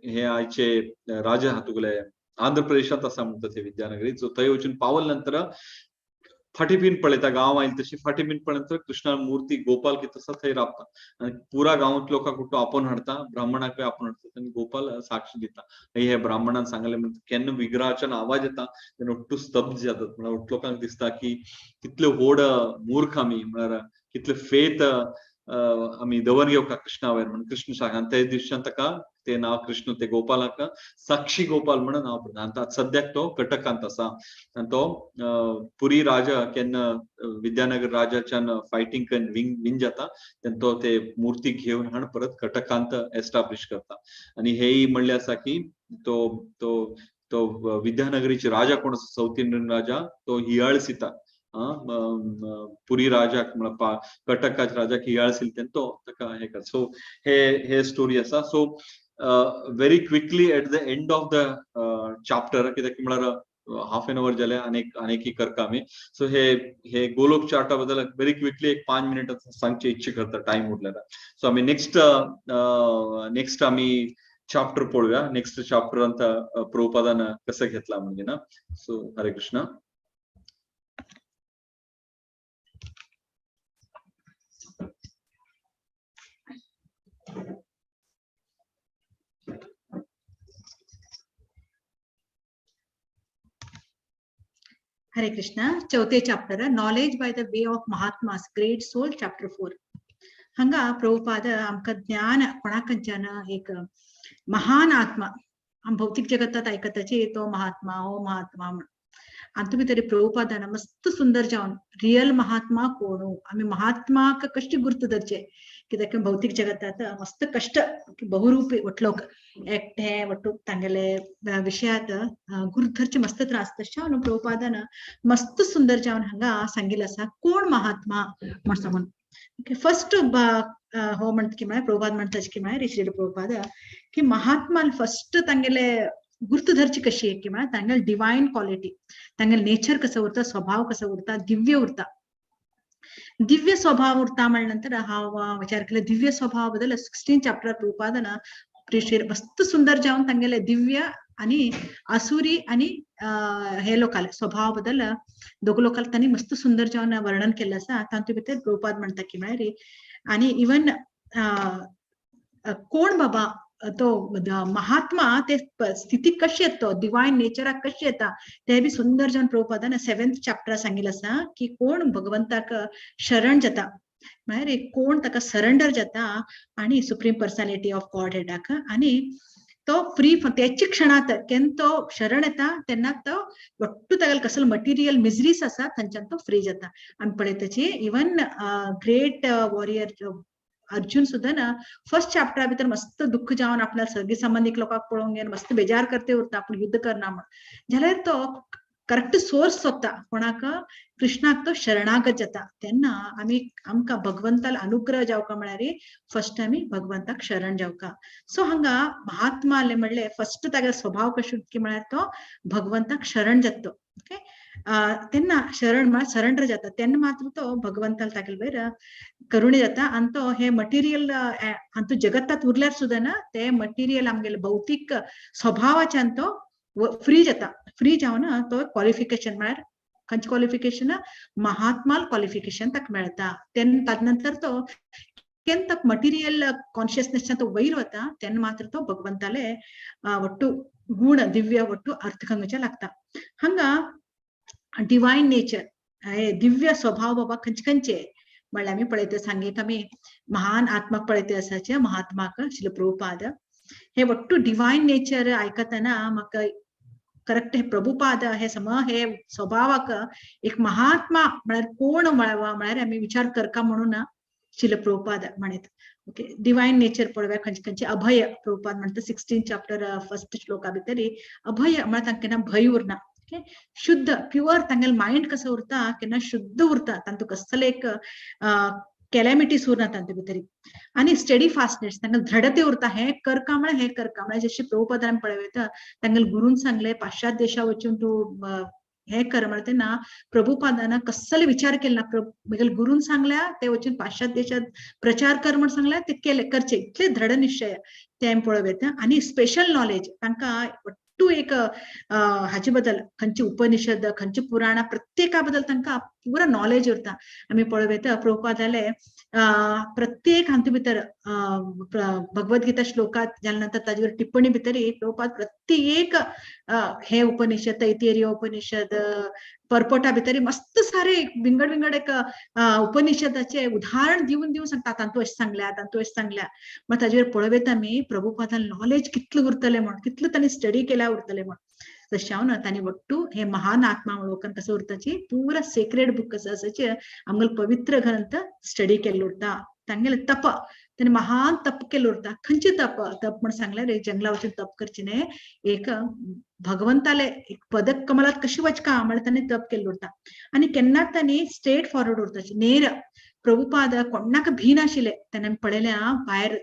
हे आयचे राजा हा तुगेले आंध्र प्रदेशात आसा म्हणटा ते विद्यानगरी. सो थंय वचून पावल नंतर फाटी पिन पळयता गांव आयली तशी फाटी पिन पळयता कृष्णा मूर्ती गोपाल कितें आसा थंय राबता आनी पुरा गांवांत लोकांक तो आपोवन हाडता ब्राह्मणाक आपोवन हाडटा आनी गोपाल साक्ष दिता. हे ब्राह्मणान सांगले म्हणटा केन्ना विग्रहाच्यान आवाज येता तेन्ना उठ्ठू स्तब्ध जातात. म्हळ्यार लोकांक दिसता की कितले व्हड मूर्ख आमी म्हळ्यार कितले फेथ आमी दवर घेवका कृष्णा वयर म्हणून कृष्ण सांगा ते दिवसांत ताका ते नांव कृष्ण ते गोपालाक साक्षी गोपाल म्हणून नांव पडटा आनी सद्याक तो कटकांत आसा. आनी तो पुरी राजा केन्ना विद्यानगर राजाच्यान फायटींग करून विन जाता तेन्ना तो ते मूर्ती घेवन हाडून परत कटकांत एस्टाब्लिश करता. आनी हेय म्हणले आसा की तो तो तो विद्यानगरीचे राजा कोण आसा साऊथ इंडियन राजा तो हियाळ सीता पुरी राजाक म्हळ्यार कटकाच्या राजाक हियाळ सील तेन्ना तो ताका हे करता. सो हे स्टोरी आसा. So very quickly at the end of the chapter कित्याक म्हळ्यार हाफ एन अवर जाले आनेकी करता आमी. सो हे गोलोक चार्टा बद्दल व्हेरी क्विकली एक 5 मिनिट सांगचे इच्छा करता टाइम उरलेला. सो आमी नेक्स्ट आमी चॅप्टर पळोवया. नेक्स्ट चॅप्टर अंत प्रभुपादान कसं घेतला म्हणजे ना. सो हरे कृष्ण. हरे कृष्ण. चौथे chapter knowledge by the way of mahatmas great soul chapter 4. हांगा प्रभुपाद आमकां ज्ञान कोणाकडच्यान एक महान आत्मा आम भौतिक जगतात आयकताची तो महात्मा हो महात्मा म्हण आनी तुमी तरी प्रभुपादान मस्त सुंदर जावन रियल महात्मा कोण आमी महात्माक कशें गुर्त धरचे कित्याक भौतिक जगतात मस्त कष्ट बहुरूपी वटलोक एकटे वटूक तांगेले विशयात गुर्त धरचे मस्त त्रास तशें न्हू प्रभुपादान मस्त सुंदर जावन हांगा सांगिल्लें आसा कोण महात्मा म्हण सांगून. फर्स्ट हो म्हणटा की म्हळ्यार प्रभुपाद म्हणटा की म्हळ्यार श्री प्रभुपाद की महात्मा फर्स्ट तांगेले गुर्त धरची कशी की म्हळ्यार तांगेले डिवायन क्वालिटी तांगेले नेचर कसं उरता स्वभाव कसं उरता दिव्य उरता. दिव्य स्वभाव उरता म्हणल्यानंतर हांव विचार केलो दिव्य स्वभाव बद्दल 16 चॅप्टर प्रभुपादान मस्त सुंदर जावन तांगेले दिव्य आणि आसुरी आणि हे लोकाले स्वभाव बद्दल दोग लोकांक तांणी मस्त सुंदर जावन वर्णन केल्लें आसा. तातूंत भितर प्रभुपाद म्हणटा की म्हळ्यार आनी इवन कोण बाबा तो महात्मा ते स्थिती कशी येतो डिवायन नेचराक कशी येता ते बी सुंदर जावन प्रभुपादान 7th चॅप्टर सांगिल्लें आसा की कोण भगवंताक शरण जाता म्हळ्यार कोण ताका सरेंडर जाता आणि सुप्रीम पर्सनॅलिटी ऑफ गॉड हेडाक आणि तो फ्री त्याची क्षणात केन्ना तो शरण येता तेन्ना तो वट्टू तागेले कसले मटिरियल मिजरीस आसा थंयच्यान तो फ्री जाता. आनी पळयताची इवन ग्रेट वॉरियर अर्जुन सुद्धा ना फर्स्ट चॅप्टर भितर मस्त दुःख जावन आपल्या सगळी संबंधिक लोकांक पळोवंक गेन मस्त बेजार करते उरता आपण युद्ध करना म्हण जाल्यार तो करेक्ट सोर्स सोदता कोणाक कृष्णाक तो शरणागत जाता. तेन्ना आमी आमकां भगवंताल अनुग्रह जावका म्हळ्यार फर्स्ट आमी भगवंताक शरण जावका. सो हांगा महात्मा म्हणले फर्स्ट तागे स्वभाव कशें की म्हळ्यार तो भगवंताक शरण जाता. ओके तेन्ना शरण म्हळ्यार सरेंडर जाता तेन्ना मात्र तो भगवंताल तागेले वयर करुणे जाता आनी तो हे मटिरियल आनी तो जगतात उरल्यार सुद्दां ना ते मटिरियल आमगेले भौतिक स्वभावाच्यान तो फ्री जाता फ्री जावन तो क्वालिफिकेशन म्हळ्यार खंयचे क्वालिफिकेशन महात्माल क्वालिफिकेशन ताका मेळटा ताजे तो केन्ना तक मटिरियल कॉन्शियसनेस तो वयर वता तेन्ना मात्र तो भगवंताले ಒಟ್ಟು गुण दिव्य ಒಟ್ಟು अर्थकंगच्या लागता हांगा डिवाइन नेचर दिव्य स्वभाव बाबा खंयचे म्हणल्यार आमी पळयता सांगेक आमी महान आत्माक पळयता आसाचे महात्माक श्रील प्रभुपाद हे ಒಟ್ಟು डिवाइन नेचर आयकतना म्हाका करेक्ट हे प्रभुपाद हे हे स्वभावाक एक महात्मा म्हळ्यार कोण म्हळ्यार आमी विचार करका म्हणून श्रील प्रभुपाद म्हणत ओके डिवाइन नेचर पळोवया खंयचे अभय प्रभुपाद म्हणटा 16 चॅप्टर फर्स्ट श्लोका भितर अभय म्हळ्यार तांकां केन्ना भय उरना ओके शुद्ध प्युअर तांगेल माइंड कसो उरता केन्ना शुद्ध उरता तांतूं कसले एक कॅलॅमिटीस उरना तांचे भितर आनी स्टडी फास्टनेस तांकां दृढते उरता हे करका म्हळ्यार जशें प्रभुपाद आमी पळयता तांगेल गुरून सांगले पाश्चात्य देशा वचून तूं हे कर म्हळ्यार तेन्ना प्रभुपादान कसले विचार केले ना गुरून सांगल्या ते वचून पाश्चात्य देशात प्रचार कर म्हण सांगल्या ते केले करचे इतले दृढ निश्चय ते आमी पळयता आनी स्पेशल नॉलेज तांकां ಒಟ್ಟು एक हाचे बद्दल खंयचे उपनिषद खंयचे पुराण प्रत्येका बद्दल तांकां पुरा नॉलेज उरता आमी पळयता प्रभुपादाले प्रत्येक हांतू भितर भगवद्गीता श्लोकात जाल्या नंतर ताजे टिप्पणी भितर प्रभुपाद प्रत्येक हे उपनिषद तैत्तिरीय उपनिषद पर्पटा भितर मस्त सारे विंगड एक उपनिषदाचे उदाहरण दिवन सांगता तांतू अशें सांगल्या मग ताजेर पळयता आमी प्रभुपादान नॉलेज कितलें उरतलें म्हण कितलें तांणी स्टडी केल्या उरतलें म्हण तशें हांव तांणी ಒಟ್ಟು हे महान आत्मा लोकांक कसं उरताची पुरा सेक्रेड बुक कसं असाचे आमगेल पवित्र ग्रंथ स्टडी केल्लो उरता तांगेले तप तांणी महान तप केल्लो उरता खंयचे तप म्हण सांगल्यार जंगला वचून तप करचे न्ही एक भगवंताले एक पदक कमलात कशी वचका म्हळ्यार तांणी तप केल्लो उरता आनी केन्नाच तांणी स्ट्रेट फॉरवर्ड उरताचे नेर प्रभुपाद कोणाक भी नाशिल्ले तांणी आमी पळयल्या भायर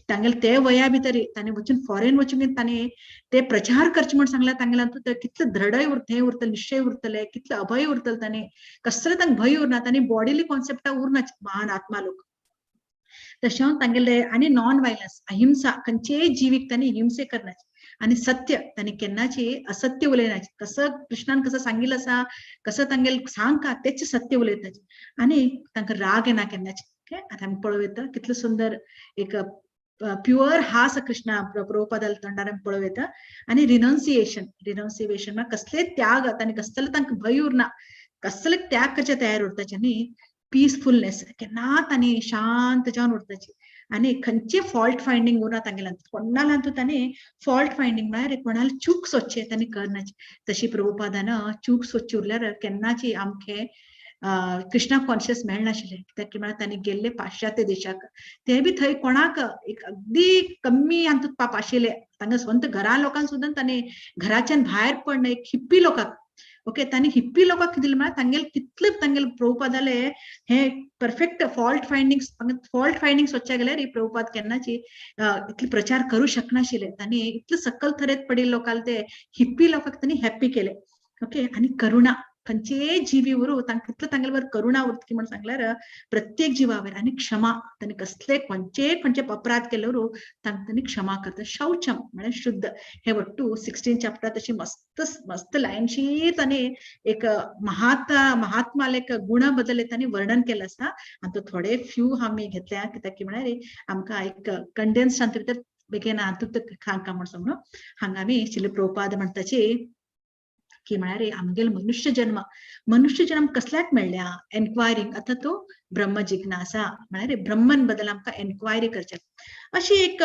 तांगेल ते वया भितर तांणी वचून फॉरेन वचून तांणी ते प्रचार करचे म्हण सांगला तांगेला कितले दृढय हे उरतले निश्चय उरतले कितले अभय उरतले तांणी कसले तांकां भय उरना तांणी बॉडीली कॉन्सेप्टा उरना महान आत्मा लोक तशें तांगेले आनी नॉन व्हायलन्स अहिंसा खंयचेय जिवीक तांणी हिंसे करनाचे आनी सत्य तांणी केन्नाची असत्य उलयनाचे कसं कृष्णान कसं सांगिल्लें आसा कसं तांगेल सांगता तेच सत्य उलयताचे आनी तांकां राग येना केन्नाचे आतां आमी पळयता कितलें सुंदर एक प्युअर हास कृष्णा प्रभुपादाल तोंडार आमी पळयता आनी रिनन्सिएशन म्हळ्यार कसले त्याग तांणी कसले तांकां भंय उरना कसले त्याग करचे तयार उरताचे न्ही पीसफुलनेस केन्ना तांणी शांत जावन उरताची आनी खंयचे फॉल्ट फायंडींग उरना तांगेल्यान कोणाला तांणी फॉल्ट फायंडींग म्हळ्यार कोणाला चूक सोदचे तांणी करनाचे तशी प्रभुपादान चूक सोदची उरल्यार केन्नाची आमचे कृष्णा कॉन्शियस मेळनाशिल्ले कित्याक म्हळ्यार तांणी गेल्ले पाश्चात्य देशाक ते बी थंय कोणाक एक अगदी कमी हातूंत पाप आशिल्ले तांगे स्वंत घरा लोकांक सुद्दां तांणी घराच्यान भायर पडना एक हिप्पी लोकांक ओके तांणी हिप्पी लोकांक कितें दिलें म्हळ्यार तांगेल कितले तांगेल प्रभुपादाले हे परफेक्ट फॉल्ट फायंडींग सोदचे गेल्यार प्रभुपाद केन्नाची इतले प्रचार करूं शकनाशिल्ले तांणी इतले सकल थरेत पडिल्ले लोकांक ते हिप्पी लोकांक तांणी हॅप्पी केले ओके आनी करुणा खंयचेय जिवी उरू कितले तांगेले वर करुणा उरतली म्हण सांगल्यार प्रत्येक जिवावर आनी क्षमा तांणी कसले खंयचे अपराध केले उरू तांकां तांणी क्षमा करता शौचम म्हळ्यार शुद्ध हे ಒಟ್ಟು 16 चॅप्टर तशी मस्त लायनशीर तांणी एक महात्माले एक गुणा बद्दल तांणी वर्णन केलें आसा आनी तो थोडे फ्यू आमी घेतल्या कित्याक म्हळ्यार आमकां एक कंडेन्स हातूंत भितर बेगीन हातूंत सांगता म्हण सांगून हांगा आमी श्रील प्रभुपाद म्हणटाची की म्हळ्यार आमगेलो मनुष्य जन्म कसल्याक मेळ्ळ्या एन्क्वायरिंग आता तो ब्रह्म जिज्ञासा म्हळ्यार ब्रह्मन बद्दल आमकां एन्क्वायरी करचे अशी एक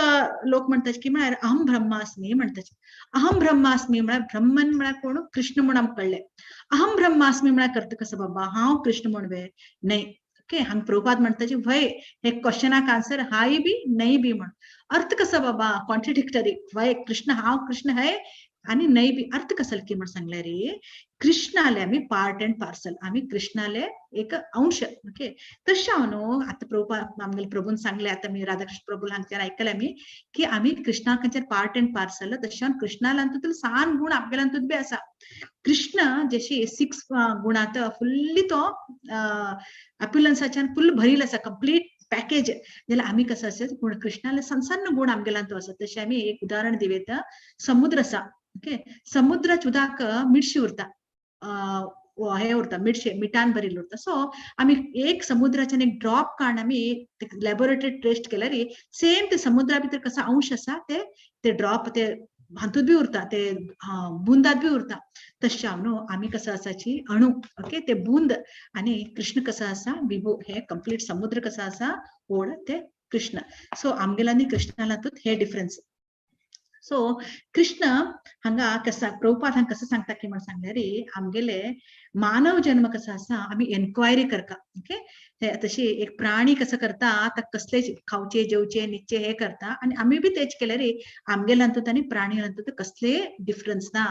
लोक म्हणटात की म्हळ्यार अहम ब्रह्मास्मी म्हणटात अहम ब्रह्मास्मी म्हळ्यार ब्रह्मन म्हळ्यार कोण कृष्ण म्हण आमकां कळ्ळें अहम ब्रह्मास्मी म्हळ्यार करता कसो बाबा हांव कृष्ण म्हणवे न्हय ओके हांगा प्रभुपाद म्हणटाचे वय हे क्वेश्चनाक आन्सर हाय बी न्हय बी म्हण अर्थ कसो बाबा कॉन्ट्रडिक्टरी वय कृष्ण हांव कृष्ण है आणि नाही बी अर्थ कसं की म्हण सांगल्या रे कृष्णाले आम्ही पार्ट अँड पार्सल आम्ही कृष्णाले एक अंश ओके तशें हांव न्हू आतां प्रभुपाद आमगेले प्रभून सांगले आतां मी राधाकृष्ण प्रभू हांगच्यान आयकले आमी की आमी कृष्णा खंयचेर पार्ट अँड पार्सल तशें कृष्णालांतून सान गुण आपल्यालांतून बी आसा कृष्ण जशी 6 गुणांत फुल्ली तो अप्युलन्साच्यान फुल भरिल्लो आसा कंप्लीट पॅकेज जाल्यार आमी कसो आसत कृष्णाले सन्न गुण आमगेलांत आसा तशें आमी एक उदाहरण दिवेता समुद्र आसा ओके समुद्राच्या उदक मिठशी उरता हे उरता मिठान भरिल्लें उरता सो आमी एक समुद्राच्यान एक ड्रॉप काडून आमी लॅबोरेटरी टेस्ट केल्यार सेम ते समुद्रा भितर कसो अंश आसा ते ड्रॉप ते हातूंत बी उरता ते बुंदात बी उरता तशें हांव न्हू आमी कसो आसाची अणू ओके ते बुंद आनी कृष्ण कसो आसा विभू हे कंप्लीट समुद्र कसो आसा व्हड ते कृष्ण सो आमगेला आनी कृष्णाला हातूंत हे डिफरन्स सो कृष्ण हांगा कसा प्रभुपाद हांगा कसं सांगता की म्हणून सांगल्यार आमगेले मानव जन्म कसो आसा आमी एन्क्वायरी करता ओके हे तशी एक प्राणी कसं करता ताका कसले खावचे जेवचे न्हिदचे हे करता आनी आमी बी तेच केल्यार आमगेल्या हातूंत आनी प्राणी हातूंत कसले डिफरन्स ना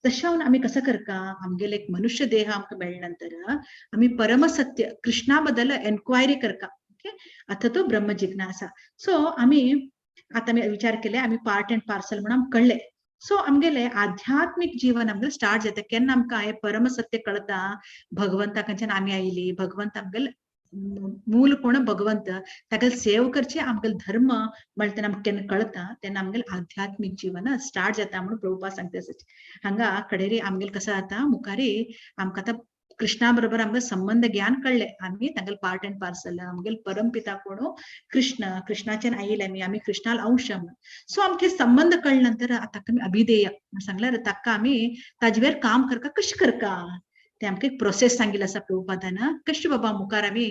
तशें आमी कसं करता आमगेले एक मनुष्य देह आमकां मेळ्ळे नंतर आमी परमसत्य कृष्णा बद्दल एन्क्वायरी करता ओके आता तो ब्रह्म जिज्ञासा सो आमी आता मी विचार केले आम्ही पार्ट अँड पार्सल म्हणून आमकां कळले सो आमगेले आध्यात्मिक जीवन आमगेलें स्टार्ट जाता केन्ना आमकां हे परमसत्य कळटा भगवंता कडच्यान आमी आयली भगवंत आमगेले मूल कोण भगवंत ताका सेव करचे आमगेले धर्म म्हणटा तेन्ना आमकां केन्ना कळटा तेन्ना आमगेलें आध्यात्मिक जीवन स्टार्ट जाता म्हणून प्रभुपाद सांगता हांगा कडेरी आमगेलें कसं जाता मुखारी आमकां आतां कृष्णा बरोबर आमगे संबंध ज्ञान कळले आमी तांगेले पार्ट अँड पार्सल आमगेले परमपिता कोण कृष्ण कृष्णाच्यान आयिल्ले आमी कृष्णाल अंश सो आमचे संबंध कळ्ळे नंतर ताका आमी अभिधेय सांगल्यार ताका आमी ताजे वयर काम करता कशें करता ते आमकां एक प्रोसेस सांगिल्लो आसा प्रभुपादान कशें बाबा मुखार आमी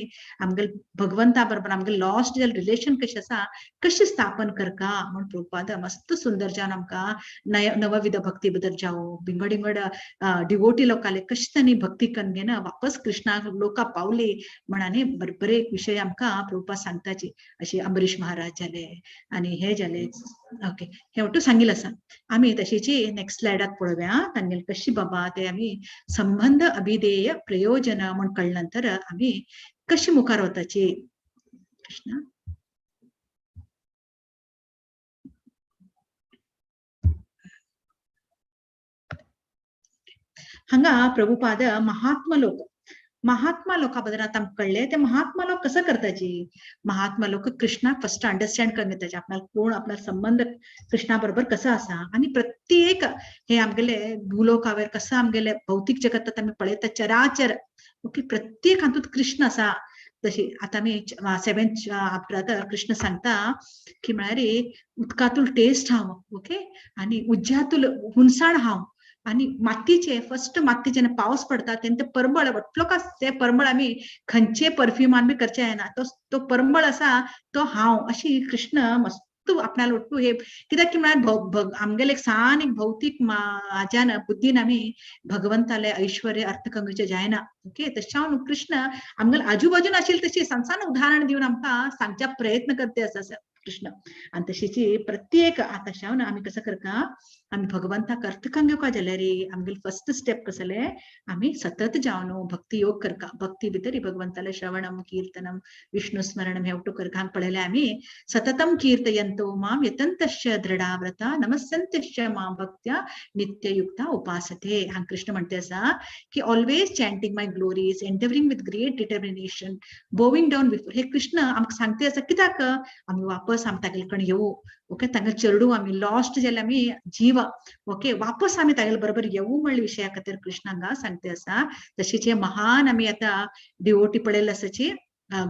आमगेले भगवंता बरोबर आमगे लॉस्ट जाल्ले रिलेशन कशें आसा कशें स्थापन करता म्हणून प्रभुपाद मस्त सुंदर जावन आमकां नवविध भक्ती बद्दल जावं बिंगड डिवोटी लोकांले कशें तांणी भक्ती करून घेवन वापस कृष्णा लोकां पावली म्हणाने बरे विशय आमकां प्रभुपाद सांगताची अशें अंबरीश महाराज जाले आनी हे जाले ओके हे वटू सांगिल्लें आसा आमी तशीची नेक्स्ट स्लायडाक पळोवया तांगेले कशी बाबा ते आमी संबंध अभिधेय प्रयोजन म्हण कळ्ळे नंतर आमी कशी मुखार वताची कृष्ण हांगा प्रभुपाद महात्मा लोकां बद्दल आतां आमकां कळ्ळे ते महात्मा लोक कसं करताची महात्मा लोक कृष्णाक फर्स्ट अंडरस्टँड करून घेताचे आपल्याला कोण आपला संबंध कृष्णा बरोबर कसो आसा आनी प्रत्येक हे आमगेले भूलोकावेर कसं आमगेले भौतीक जगतात आमी पळयता चराचर ओके प्रत्येक हातूंत कृष्ण आसा तशी आता आमी 7th चॅप्टरांत कृष्ण सांगता की म्हळ्यार उदकातूल टेस्ट हांव ओके आनी उज्ज्यातूल हुनसाण हांव आणि मातीचे फर्स्ट माती जेन्ना पावस पडता तेन्ना ते परमळ वटलो का ते परमळ आमी खंयचे परफ्युमान बी करचे जायना तो परमळ आसा तो हांव अशी कृष्ण मस्त आपणाला वाटतो हे कित्याक की म्हळ्यार आमगेले सान एक भौतीक हाज्यान बुद्धीन आमी भगवंताले ऐश्वर्य अर्थ करूचे जायना ओके तशें कृष्ण आमगेले आजूबाजून आशिल्ले तशी संसान उदाहरण दिवन आमकां सांगच्या प्रयत्न करते आसा कृष्ण आणि तशीची प्रत्येक आतां आमी कसं करता आमी भगवंताक अर्थ करून घेवपा जाल्यार आमगेले फर्स्ट स्टेप कसं जालें आमी सतत जावन भक्ती योग करता भक्ती भितर भगवंताले श्रवणम कीर्तनम विष्णु स्मरणम हे वटू करता पळयलें आमी सततम कीर्तयन्तो माम यतन्तश्च दृढाव्रता नमस्यन्तश्च माम भक्त्या नित्ययुक्ता उपासते हांगा कृष्ण म्हणते आसा की always chanting my glories endeavoring with great determination bowing down before हे कृष्ण आमकां सांगते आसा कित्याक आमी वापस आमी तागेले कडेन येवू ओके तांगे चेडू आमी लॉस्ट जाले आमी जीव ओके वापस आमी तागेले बरोबर येवू म्हणले विशया खातीर कृष्ण हांगा सांगते आसा तशीच महान आमी आतां डिवोटी पळयले आसाची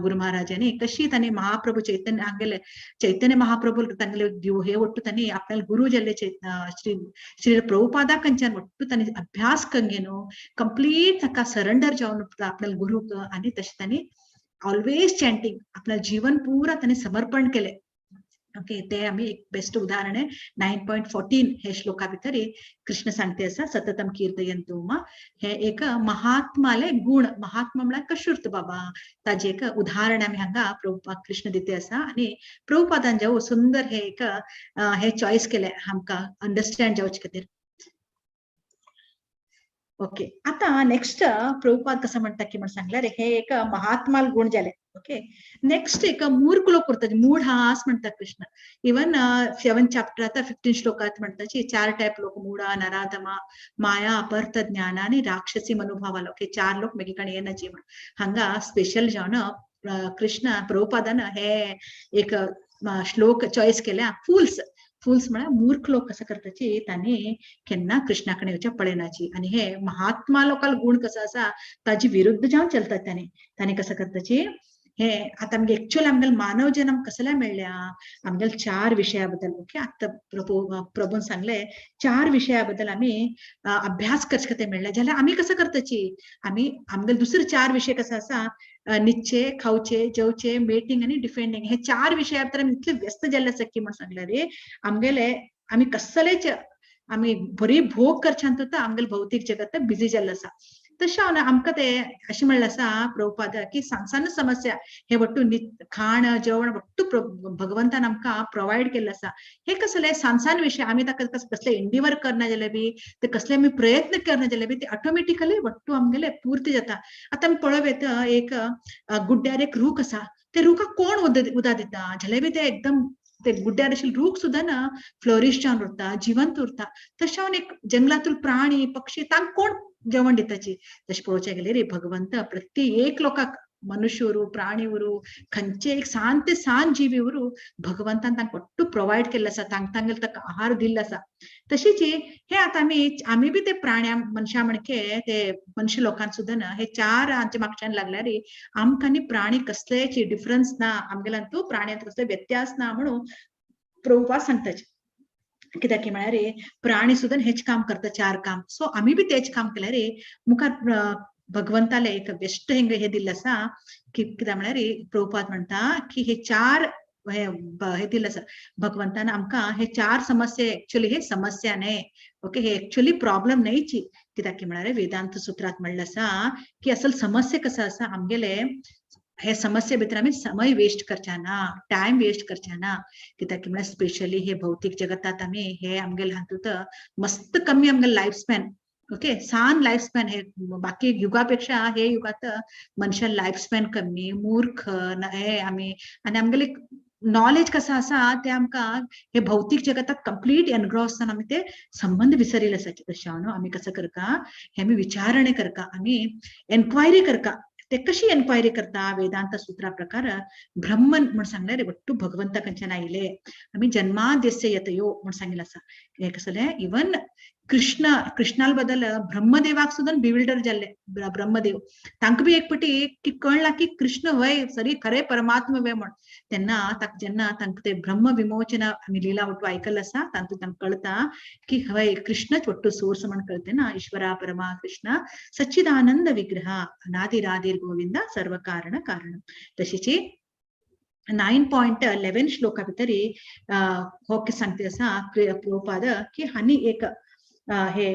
गुरु महाराजांनी कशी तांणी महाप्रभू चैतन्य आमगेले चैतन्य महाप्रभू तांगेले हे वट्टू तांणी आपल्याला गुरु जाल्ले श्री प्रभुपादा कडच्यान वट्टू तांणी अभ्यास करून घेवन कंप्लीट ताका सरेंडर जावन आपल्याला गुरूक आनी तशें तांणी ऑलवेज चॅन्टिंग आपल्या जीवन पुरा तांणी समर्पण केले ओके ते आमी एक बेस्ट उदाहरण आहे 9.14 हे श्लोका भितर कृष्ण सांगते आसा सततम कीर्तयन्तु मा हे एक महात्माले गुण महात्मा म्हळ्यार कशें उरता बाबा ताजे एक उदाहरण आमी हांगा प्रभुपाद कृष्ण दिते आसा आनी प्रभुपादान जेव सुंदर हे एक हे चॉईस केले आमकां अंडरस्टँड जावचे खातीर ओके आता नेक्स्ट प्रभुपाद कसं म्हणता की म्हणून सांगल्यार हे एक महात्माल गुण जाले ओके नेक्स्ट एक मूर्ख लोक करतात मूढास म्हणतात कृष्ण इवन 7th चॅप्टर आता 15 श्लोकात म्हणतात 4 टाइप लोक मूढा नराधमा माया अपर्थ ज्ञान आणि राक्षसी मनोभावा लोक हे 4 लोक मेघिकाणी येण्याची हांगा स्पेशल जावन कृष्ण प्रभुपादान हे एक श्लोक चॉईस केल्या फुल्स फुल्स म्हणा मूर्ख लोक कसं करताची तांणी केन्ना कृष्णा कडेन येवच्या पळयनाची आणि हे महात्मा लोकांक गुण कसं आसा ताजी विरुद्ध जावन चलतात तांणी कसं करताची हे आता आमगे एक्चुअल आमगेल मानव जन्म कसल्या मेळ्ळ्या आमगेल 4 विषयाबद्दल ओके आता प्रभून सांगले 4 विषयाबद्दल आम्ही अभ्यास करचे मेळ्ळ्या जाल्यार आम्ही कसं करताची आम्ही आमगेल दुसरे 4 विषय कसं आसा न्हिदचे खावचे जेवचे मेटिंग आणि डिफेंडिंग हे 4 विषयाबद्दल आम्ही इतले व्यस्त जाल्ले आसा की म्हण सांगल्यार रे आमगेले आम्ही कसलेच आम्ही बरी भोग करच्यान तर आमगेल भौतिक जगत बिझी जाल्लो आसा तशें हांव आमकां ते अशें म्हणलें आसा प्रभुपाद की सांसान समस्या हे वट्टू खाण जेवण वट्टू भगवंतान आमकां प्रोवायड केल्लें आसा हे कसले सांसान विषय आमी ताका कसले इंडिवर्क करना जाल्यार बी ते कसले आमी प्रयत्न करना जाल्यार बी ते ऑटोमॅटिकली वट्टू आमगेले पूर्ती जाता आतां आमी पळोवया एक गुड्ड्यार एक रूख आसा ते रुखाक कोण उदक दिता जाल्यार बी ते एकदम ते गुड्ड्यार आशिल्ले रूख सुद्दां ना फ्लोरिश जावन उरता जिवंत उरता तशें एक जंगलातूल प्राणी पक्षी तांकां कोण जेवण दिताची तशें पळोवचें गेल्यार रे भगवंत प्रत्येक लोकांक मनुष्य उरू प्राणी उरू खंयचे एक सान ते सान जिवी उरू भगवंतान तांकां वट्टू प्रोवायड केल्लो आसा तांगेर ताका आहार दिल्लो आसा तशीच हे आता आम्ही बी ते प्राण्या मनशा म्हणके ते मनुष्य लोकांक सुद्दां ना हे 4 आमच्या मागच्यान लागल्यार आमकां न्ही प्राणी कसलेच डिफरन्स ना आमगेल्यान तू प्राण्यांत कसले व्यत्यास ना म्हणून प्रभुपाद सांगताचे कित्याक की म्हळ्यार प्राणी सुद्दां हेच काम करता 4 काम सो आम्ही बी तेच काम केल्यार मुखार भगवंताले एक बेस्ट हे दिल्ले आसा की कित्याक म्हळ्यार प्रभुपाद म्हणटा की हे 4 हे दिल्ले आसा भगवंतान आमकां हे 4 समस्या एक्चुअली हे समस्या न्हय ओके हे एक्चुअली प्रॉब्लेम न्हयची कित्याक की म्हळ्यार वेदांत सूत्रात म्हणलें आसा की असल समस्या कसो आसा आमगेले हे समस्ये भितर आम्ही समय वेस्ट करचा ना टाइम वेस्ट करचा ना कित्याक म्हळ्यार स्पेशली हे भौतिक जगतात आम्ही हे आमगेले हातूंत मस्त कमी आमगेले life span okay San life span हे बाकी युगापेक्षा हे युगात मनशान लायफ स्पॅन कमी मूर्ख हे आम्ही आणि आमगेले नॉलेज कसं आसा ते आमकां हे भौतिक जगतात कंप्लीट एनग्रॉस जावन आमी ते संबंध विसरिल्ले आसाचे तशें हांव न्हू आमी कसं करता हे आमी विचारणे करता आमी एन्क्वायरी करता ते कशी एन्क्वायरी करता वेदांत सूत्रा प्रकार ब्रह्म म्हण सांगल्यार वट्टू भगवंता कडच्यान आयले आमी जन्माद्यस्य यतयो म्हण सांगिल्लें आसा हे कसले इवन कृष्णाल बद्दल ब्रह्मदेवाक सुद्दां बिविल्डर जाल्ले ब्रह्मदेव तांकां बी एक पटी की कळला की कृष्ण वय सरी खरे परमात्मा वे म्हण तेन्ना जेन्ना तांकां ते ब्रह्म विमोचन आमी लिला वट्टू आयकल्लो आसा तातूंत तांकां कळटा की हय कृष्णच वट्टू सोर्स म्हण कळते ना ईश्वरा परमा कृष्ण सच्चिदानंद विग्रह अनादिरादिर गोविंद सर्व कारण कारण तशीच 9.11 श्लोका भितर हो सांगते आसा प्रभुपाद की हानी एक हे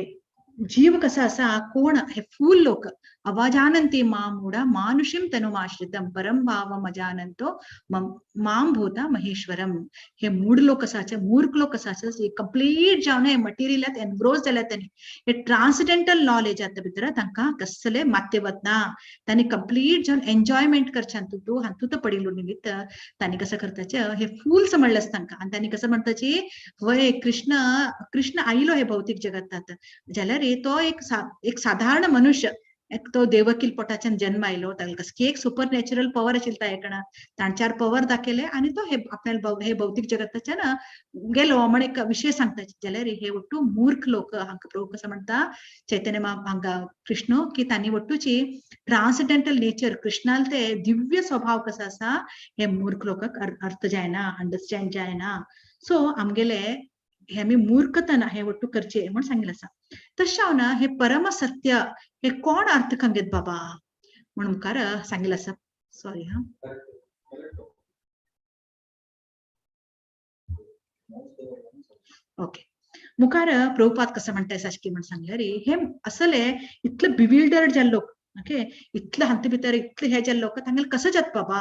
जीव कसा असा कोण हे फूल लोक अवजानन्ति मामूढ मानुषिं तनुमाश्रितं परम भावम अजानन्तो माम भूता महेश्वरम हे मूढ लोक असाचे मूर्ख लोक असाचे कंप्लीट जावन हे मटेरियलात एनग्रोस जाल्यात त्यांनी हे ट्रान्सडेंटल नॉलेज आता भितर तांकां कसले मात्य वतना तांणी कंप्लीट जावन एन्जॉयमेंट करच्यान तू हातूंत पडिल्लो निमित्त तांणी कसं करताचे हे फूल्स म्हणलें तांकां आणि तांणी कसं म्हणताची वय कृष्ण आयलो हे भौतिक जगतात जाल्यार तो एक साधारण मनुष्य तो देवकील पोटाच्यान जन्म आयलो ताका कसली एक सुपर नॅचरल पॉवर आशिल्ली तायकणा तांच्यार पॉवर दाखयले आणि तो हे आपल्या हे भौतिक जगताच्यान गेलो म्हण एक विषय सांगता जाल्यार हे वट्टू मूर्ख लोक हांकां प्रभू कसं म्हणटा चैतन्य हांगा कृष्ण की तांणी वट्टूची ट्रान्सडेंटल नेचर कृष्णाल ते दिव्य स्वभाव कसो आसा हे मूर्ख लोकांक अर्थ जायना अंडरस्टँड जायना सो आमगेले हे आमी मूर्खतना हे वट्टू करचे म्हण सांगिल्लें आसा तशें हांव ना हे परम सत्य हे कोण अर्थ सांगीत बाबा म्हणून मुखार सांगिल्लें आसा सॉरी हा ओके मुखार प्रभुपाद कसं म्हणटा सारकी म्हण सांगल्यार हे असले इतले बिविल्डर्ड जाल्ले लोक ओके इतले हांत भितर इतले हे जाल्ले लोक तांगेले कसं जात बाबा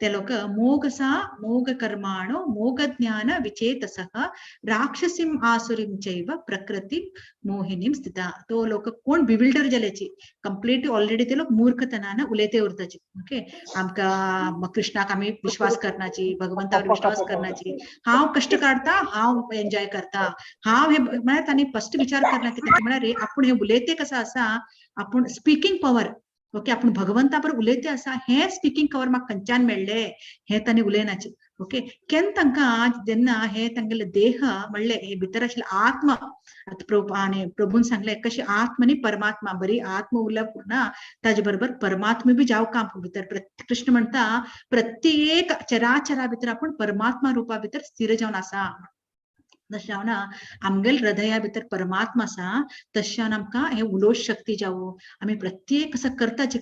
ते लोक मोग आसा मोग कर्माणो मोग ज्ञान विचेतसः राक्षसीम आसुरीम चैव प्रकृती मोहिनीम स्थिता तो लोक कोण बिविल्डर जाल्याची कंप्लीट ऑलरेडी ते लोक मूर्खतनान उलयते उरताचे ओके आमकां कृष्णाक आमी विश्वास करनाची भगवंतावर विश्वास करनाची हांव कष्ट काडटा हांव एन्जॉय करता हांव हे म्हळ्यार तांणी फस्ट विचार करना की म्हळ्यार आपूण हे उलयते कसो आसा आपूण स्पीकिंग पॉवर ओके आपण भगवंता पर उलयते आसा हे स्पीकिंग पॉवर म्हाका खंयच्यान मेळ्ळे हे तांणी उलयनाचे ओके केन तांकां जेन्ना हे तांगेले देह म्हणले हे भितर आशिल्ले आत्म आतां प्रभून सांगले कशी आत्म न्ही परमात्मा बरी आत्म उरल्या पुरना ताजे बरोबर परमात्मा बी जावं आमकां भितर कृष्ण म्हणटा प्रत्येक चराचरा भितर आपूण परमात्मा रुपा भितर स्थिर जावन आसा तशें जावना आमगेल हृदया भितर परमात्मा आसा तशें आमकां हे उलोवंक शक्ती जावं आमी प्रत्येक कसं करताचे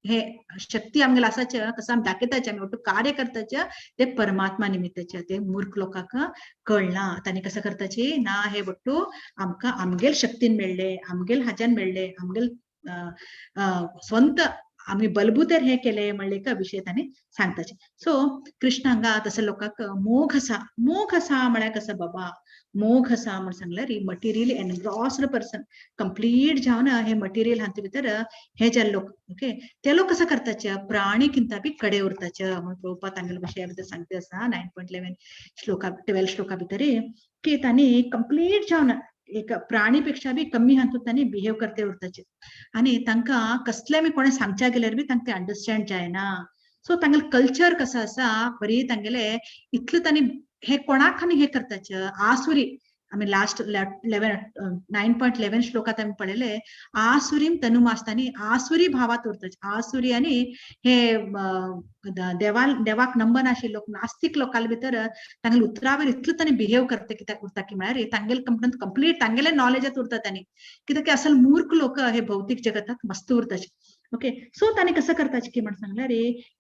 हे शक्ती आमगेल आसाचे कसं आमी दाखयताचे आमी ಒಟ್ಟು कार्य करताचे ते परमात्मा निमित्ताचे ते मूर्ख लोकांक कळना तांणी कसं करताचे ना हे ಒಟ್ಟು आमकां आमगेल शक्तीन मेळ्ळे आमगेल हाच्यान मेळ्ळे आमगेल स्ವಂತ आम्ही बलबुतेर हे केले म्हणले का विषय तांणी सांगताचे सो कृष्ण हांगा तसं लोकांक मोग आसा म्हळ्यार कसं बाबा मोग आसा म्हण सांगल्यार ही मटेरियल एनग्रॉस्ड पर्सन कंप्लीट जावन हे मटेरियल हांचे भितर हे जे लोक ओके ते लोक कसं करताचे प्राणी किंता बी कडे उरताचे म्हण प्रभुपाद तांगेले विशया भितर सांगता आसा 9.11 श्लोका 12 श्लोका भितर की तांणी कंप्लीट जावन एक प्राणीपेक्षा बी कमी हातूंत तांणी बिहेव करते उरताचे आणि तांकां कसले बी कोणे सांगच्या गेल्यार बी तांकां अंडरस्टँड जायना सो तांगेले कल्चर कसो आसा बरी तांगेले इतले तांणी हे कोणाक आमी हे करताचे आसुरी आमी लास्ट 9.11 श्लोकात आमी पळयले आसुरीम तनुमास्तानी आसुरी भावात उरताचे आसुरी आनी हे देवाक नंबर नाशिल्ले लोक नास्तिक लोकांले भितर तांगेले उतरावर इतलो तांणी बिहेव करता कित्याक उरता की म्हळ्यार तांगेले कंप्लीट तांगेले नॉलेजात उरता तांणी कित्याक असल मूर्ख लोक हे भौतिक जगतात मस्त उरताचे ओके सो तांणी कसं करताचे की म्हण सांगल्यार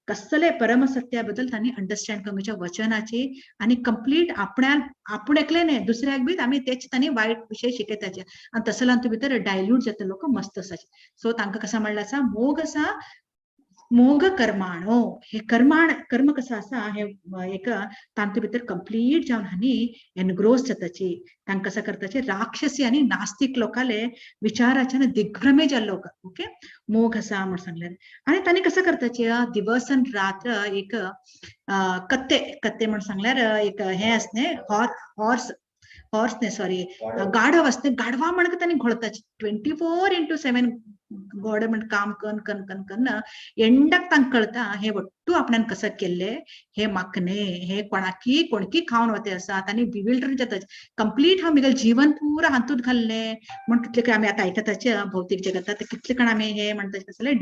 कसले परमसत्या बद्दल तांणी अंडरस्टँड करपाच्या वचनाची आणि कंप्लीट आपूण एकले न्ही दुसऱ्याक बी आमी तेच तांणी वायट विषय शिकयताचे आणि तसले हातूंत भितर डायल्यूट जाता लोक मस्त आसाचे सो तांकां कसं म्हणलें आसा मोग आसा मोग कर्माणो हे कर्म कसं आसा हे एक तांचे भितर कंप्लीट जावन हानी एनग्रोस जाताची तांकां कसं करताचे राक्षसी आणि नास्तिक लोकांले विचाराचे दिग्भ्रमे जाल्ले लोक ओके मोग आसा म्हण सांगल्यार आणि तांणी कसं करताचे दिवस आणि रात्र एक कत्ते म्हण सांगल्यार एक हे असणे हॉर्स ने सॉरी गाढव असते गाढवा म्हणून तांणी घोळताचे 24/7 गोडे म्हण काम कन एंडाक तांकां कळटा हे ಒಟ್ಟು आपणान कसं केल्ले हे माकणे हे कोणकी खावन वते आसा तांणी बिविल्डर जाता कंप्लीट हांव म्हगेलें जीवन पुरा हातूंत घाल्लें म्हण कितले आमी आतां आयकताचे भौतीक जगतात कितले कण आमी हे म्हणटाचे कसले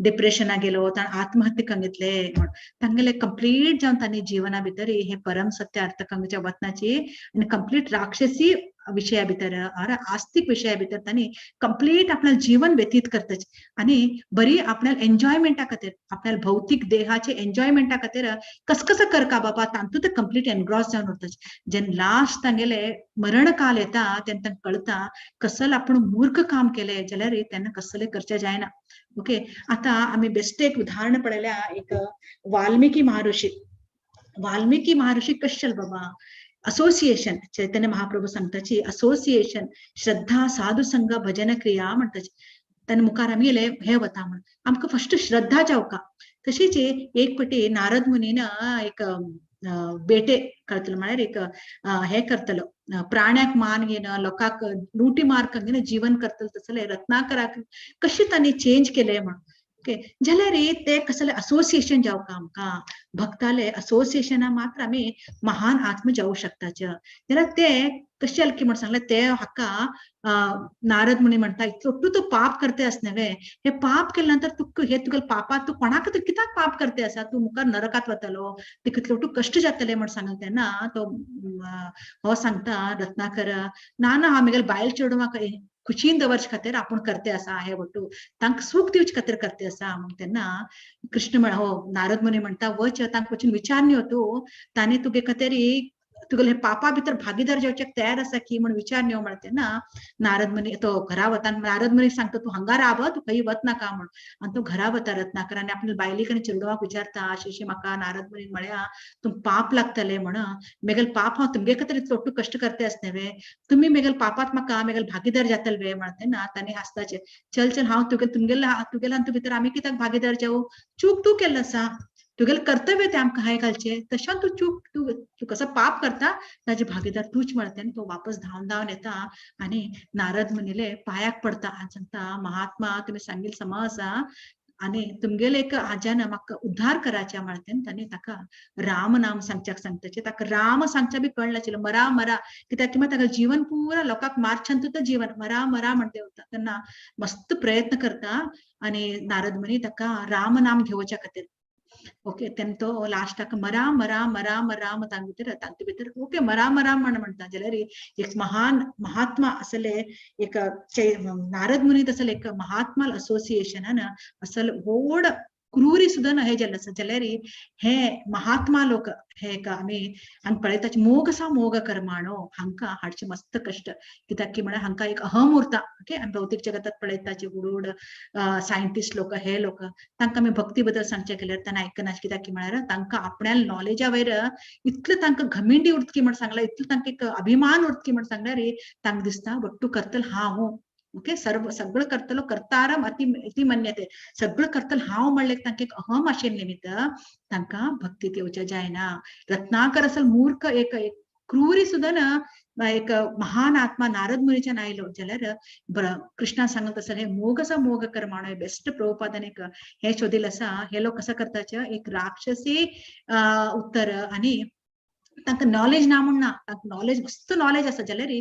डिप्रेशना गेलो ताणें आत्महत्या करून घेतले म्हण तांगेले कंप्लीट जावन तांणी जिवना भितर हे परम सत्य अर्थ कमीच्या वतनाची आनी कंप्लीट राक्षसी विषया भितर आस्तिक विषया भितर तांणी कंप्लीट आपणालें जीवन व्यतीत करताचे आनी बरी आपणाल एन्जॉयमेंटा खातीर आपणाल भौतिक देहाचे एन्जॉयमेंटा खातीर कसं करका बाबा तांतूंत कंप्लीट एनग्रॉस जावन उरताचे जेन्ना लास्ट तांगेले मरण काल येता तेन्ना तांकां कळटा कसल आपूण मूर्ख काम केले जाल्यार तेन्ना कसले करचे जायना ओके आतां आमी बेस्ट एक उदाहरण पळयल्या एक वाल्मिकी महर्षी कशें बाबा असोसिएशन चैतन्य महाप्रभू सांगताची असोसिएशन श्रद्धा साधू संघ भजन क्रिया म्हणटाची ताणे मुखार आमी येले हे वता म्हण आमकां फस्ट श्रद्धा जावका तशीच एक पटी नारद मुनीन एक बेटे करतलो म्हळ्यार एक हे करतलो प्राण्याक मान घेन लोकांक लुटी मार करून जीवन करतलो तसले रत्नाकराक कशें तांणी चेंज केले म्हण ओके जाल्यार ते कसले असोसिएशन जावका आमकां भक्ताले असोसिएशना मात्र आमी महान आत्म जावं शकताचे जाल्यार ते कशें की म्हण सांगले ते हाका नारद मुनी म्हणटा इतलो तूं पाप करते आसनवे हे पाप केले नंतर तुगेले पापात तूं कोणाक कित्याक पाप करते आसा तूं मुखार नरकात वतलो ते कितलो तूं कश्ट जातले म्हण सांगले तेन्ना तो हो सांगता रत्नाकर ना हांव म्हगेले बायल चेडूं खुशीन दवरचे खातीर आपूण करते आसा हे वटू तांकां सूख दिवचे खातीर करते आसा म्हण तेन्ना कृष्ण म्हण हो नारद मुनी म्हणटा वच तांकां वचून विचारनी तूं तांणी तुगे खातीर तुगेले पापा भितर भागीदार जावचे तयार आसा की म्हण विचारनी म्हण तेन्ना नारद मुनी तो घरा वता नारद मुनी सांगता तूं हांगा राव तूं खंय वच नाका म्हण आनी तो घरा वता रत्नाकर आनी आपल्या बायलेक आनी चेडवाक विचारता अशी म्हाका नारद मुनी म्हळ्या तुम पाप लागतले म्हण म्हगेले पाप हांव तुमगे खातीर इतलो कश्ट करते आसनवे तुमी म्हगेले पापात म्हाका म्हगेले भागीदार जातले म्हण तेन्ना तांणी हांसताचे चल हांव तुगेले हातूं भितर आमी कित्याक भागीदार जावं चूक तूं केल्लो आसा तुगेले कर्तव्य ते आमकां हाय घालचे तशें तूं कसो पाप करता ताजे भागीदार तूच म्हणते तो वापस धांवन येता आनी नारद मुनीले पायाक पडता आनी सांगता महात्मा तुमी सांगिल्ले सम आसा आणि तुमगेले एक आज्यानं म्हाका उद्धार करायच्या म्हणते तांणी ताका राम नाम सांगच्याक सांगताचे ताका राम सांगच्या बी कळनाशिल्लो मरा मरा कित्याक किंवा ताका जीवन पुरा लोकांक मारच्यान तुका जीवन मरा मरा म्हणते होता तेन्ना मस्त प्रयत्न करता आणि नारद मुनी ताका राम नाम घेवच्या खातीर ओके तेन्ना तो लास्टाक मरा मरा मरा मरा तांचे भितर ओके मरा मरा म्हणटा जाल्यार एक महान महात्मा असले एक नारद मुनी असल एक महात्मा असोसिएशनान असल व्हड क्रूरी सुद्धा हे जाल्लें आसा जाल्यार हे महात्मा लोक हे का आमी हांगा पळयता मोग आसा मोग कर्माणो हांकां हाडचे मस्त कश्ट कित्याक की म्हळ्यार हांकां एक अहम उरता ओके आमी भौतीक जगतात पळयता जे व्हड सायंटिस्ट लोक हे लोक तांकां आमी भक्ती बद्दल सांगचे गेल्यार तांकां आयकना कित्याक की म्हळ्यार तांकां आपल्या नॉलेजा वयर इतलें तांकां घमिंडी उरतकी म्हण सांगला इतलें तांकां एक अभिमान उरतकी म्हण सांगल्यार तांकां दिसता बट्टू करतल हांव ओके सर्व सगळं करतलो कर्तारम अति मन्यते सगळं करतल हांव म्हणलें तांकां एक अहम आशेन निमित्त तांकां भक्तीत येवचें जायना रत्नाकर असल मूर्ख एक क्रूरी सुद्धा ना एक महान आत्मा नारद मुनीच्यान आयलो जाल्यार कृष्णा सांगत असल हे मोग आसा मोग कर्माणो बेस्ट प्रभुपादान एक हे शोधील आसा हे लोक कसं करताचे एक राक्षसी उत्तर आणि तांकां नॉलेज ना म्हण ना तांकां नॉलेज मस्त नॉलेज आसा जाल्यार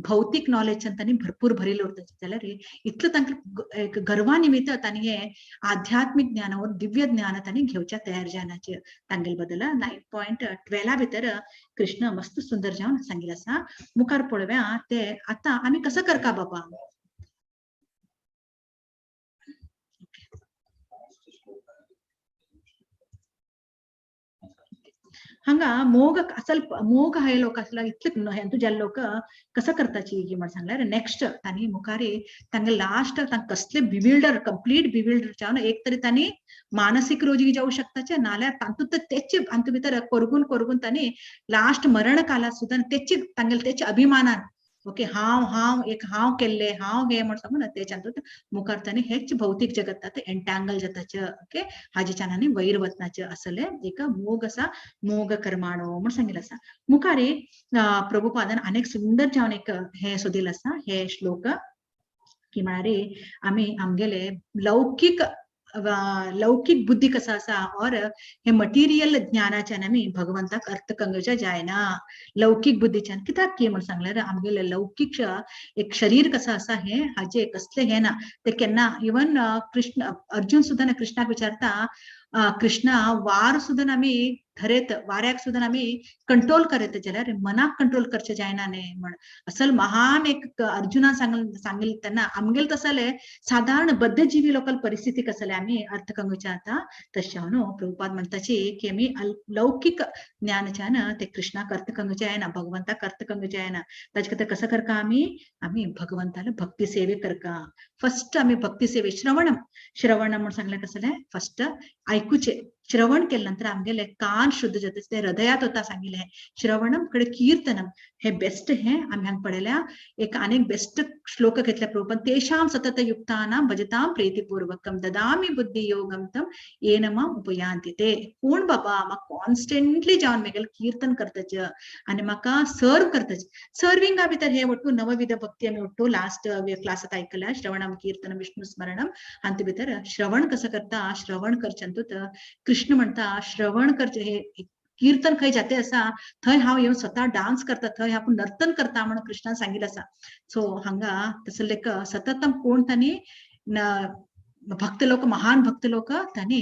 भौतीक नॉलेज तांणी भरपूर भरिल्लो उरता जाल्यार इतलो तांकां एक गर्वा निमित्त तांणी हे आध्यात्मिक ज्ञान व दिव्य ज्ञान तांणी घेवच्या तयार जायनाचे तांगेल बद्दल 9.12 भितर कृष्ण मस्त सुंदर जावन सांगिल्लें आसा मुखार पळोवया ते आतां आमी कसं करता बाबा हांगा मोग असल मोग हे लोक असला इतले हेतू जे लोक कसं करताची की म्हण सांगल्यार नेक्स्ट तांणी मुखारी तांगे लास्ट तांकां कसले बिविल्डर कंप्लीट बिविल्डर जावन एक तरी तांणी मानसिक रोगी जाऊ शकताचे नाल्यार तांतूत तेचे अंत भितर कोरगून कोरगून तांणी लास्ट मरण कालात सुद्दां तेचे तांगेले तेचे अभिमानान ओके हांव हांव केल्ले हांव हे म्हण सांगून तेच्यातून मुखार तांणी हेच भौतीक जगतात एंटँगल जाताचे ओके हाजेच्यान आनी वयर वचनाचे असले एक मोग आसा मोग कर्माणो म्हण सांगिल्लें आसा मुखारी प्रभुपादान अनेक सुंदर जावन एक हे सोदिल्लें आसा हे श्लोक की म्हळ्यार आमी आमगेले लौकिक बुद्धी कसा आसा और हे मटेरियल ज्ञानाच्यान आमी भगवंताक अर्थ कंगच्या जायना लौकिक बुद्धीच्यान कित्याक की म्हण सांगल्यार आमगेले लौकिक एक शरीर कसं आसा हे हाजे कसले हे ना ते केन्ना इवन कृष्ण अर्जुन सुद्दां कृष्णाक विचारता कृष्णा वार सुद्दां आमी धरेत वाऱ्याक सुद्दां आमी कंट्रोल करत जाल्यार मनाक कंट्रोल करचे जायना न्ही म्हण असल महान एक अर्जुनान सांगिल्लें तेन्ना आमगेले तसले साधारण बद्धजिवी लोकल परिस्थिती कसले आमी अर्थ कंगुचे आता तशें न्हू प्रभुपाद म्हणटाची की आमी लौकिक ज्ञानच्यान ते कृष्णाक अर्थ कंगुचे जायना भगवंताक अर्थ कंगुचे जायना ताचे खातीर कसं करता आमी भगवंताला भक्ती सेवे करता फर्स्ट आमी भक्ती सेवे श्रवण म्हण सांगलें कसले फर्स्ट आयकुचे श्रवण केले नंतर आमगेले कान शुद्ध जाता ते हृदयात होता सांगिल्लें श्रवणम कडे कीर्तनम हे बेस्ट हे आमी हांगा पळयल्या एक अनेक बेस्ट श्लोक घेतल्या प्रभुपाद तेषां सतत युक्तानां भजतां प्रीतिपूर्वकम ददामी बुद्धी योगम तम येन माम उपयांती ते कोण बाबा म्हाका कॉन्स्टंटली जावन म्हगेलें कीर्तन करताचे आनी म्हाका सर्व करताचे सर्विंगा भितर हे वट्टू नवविध भक्ती आमी वट्टू लास्ट क्लासात आयकल्या श्रवणम कीर्तनम विष्णू स्मरणम हांचे भितर श्रवण कसं करता श्रवण करच्यांतूच कृष्ण म्हणता श्रवण करचे हे कीर्तन खंय जाते आसा थंय हांव येवन स्वता डान्स करता थंय हांव नर्तन करता म्हणून कृष्णान सांगिल्लें आसा सो हांगा तसले सतत कोण तांणी भक्त लोक महान भक्त लोक तांणी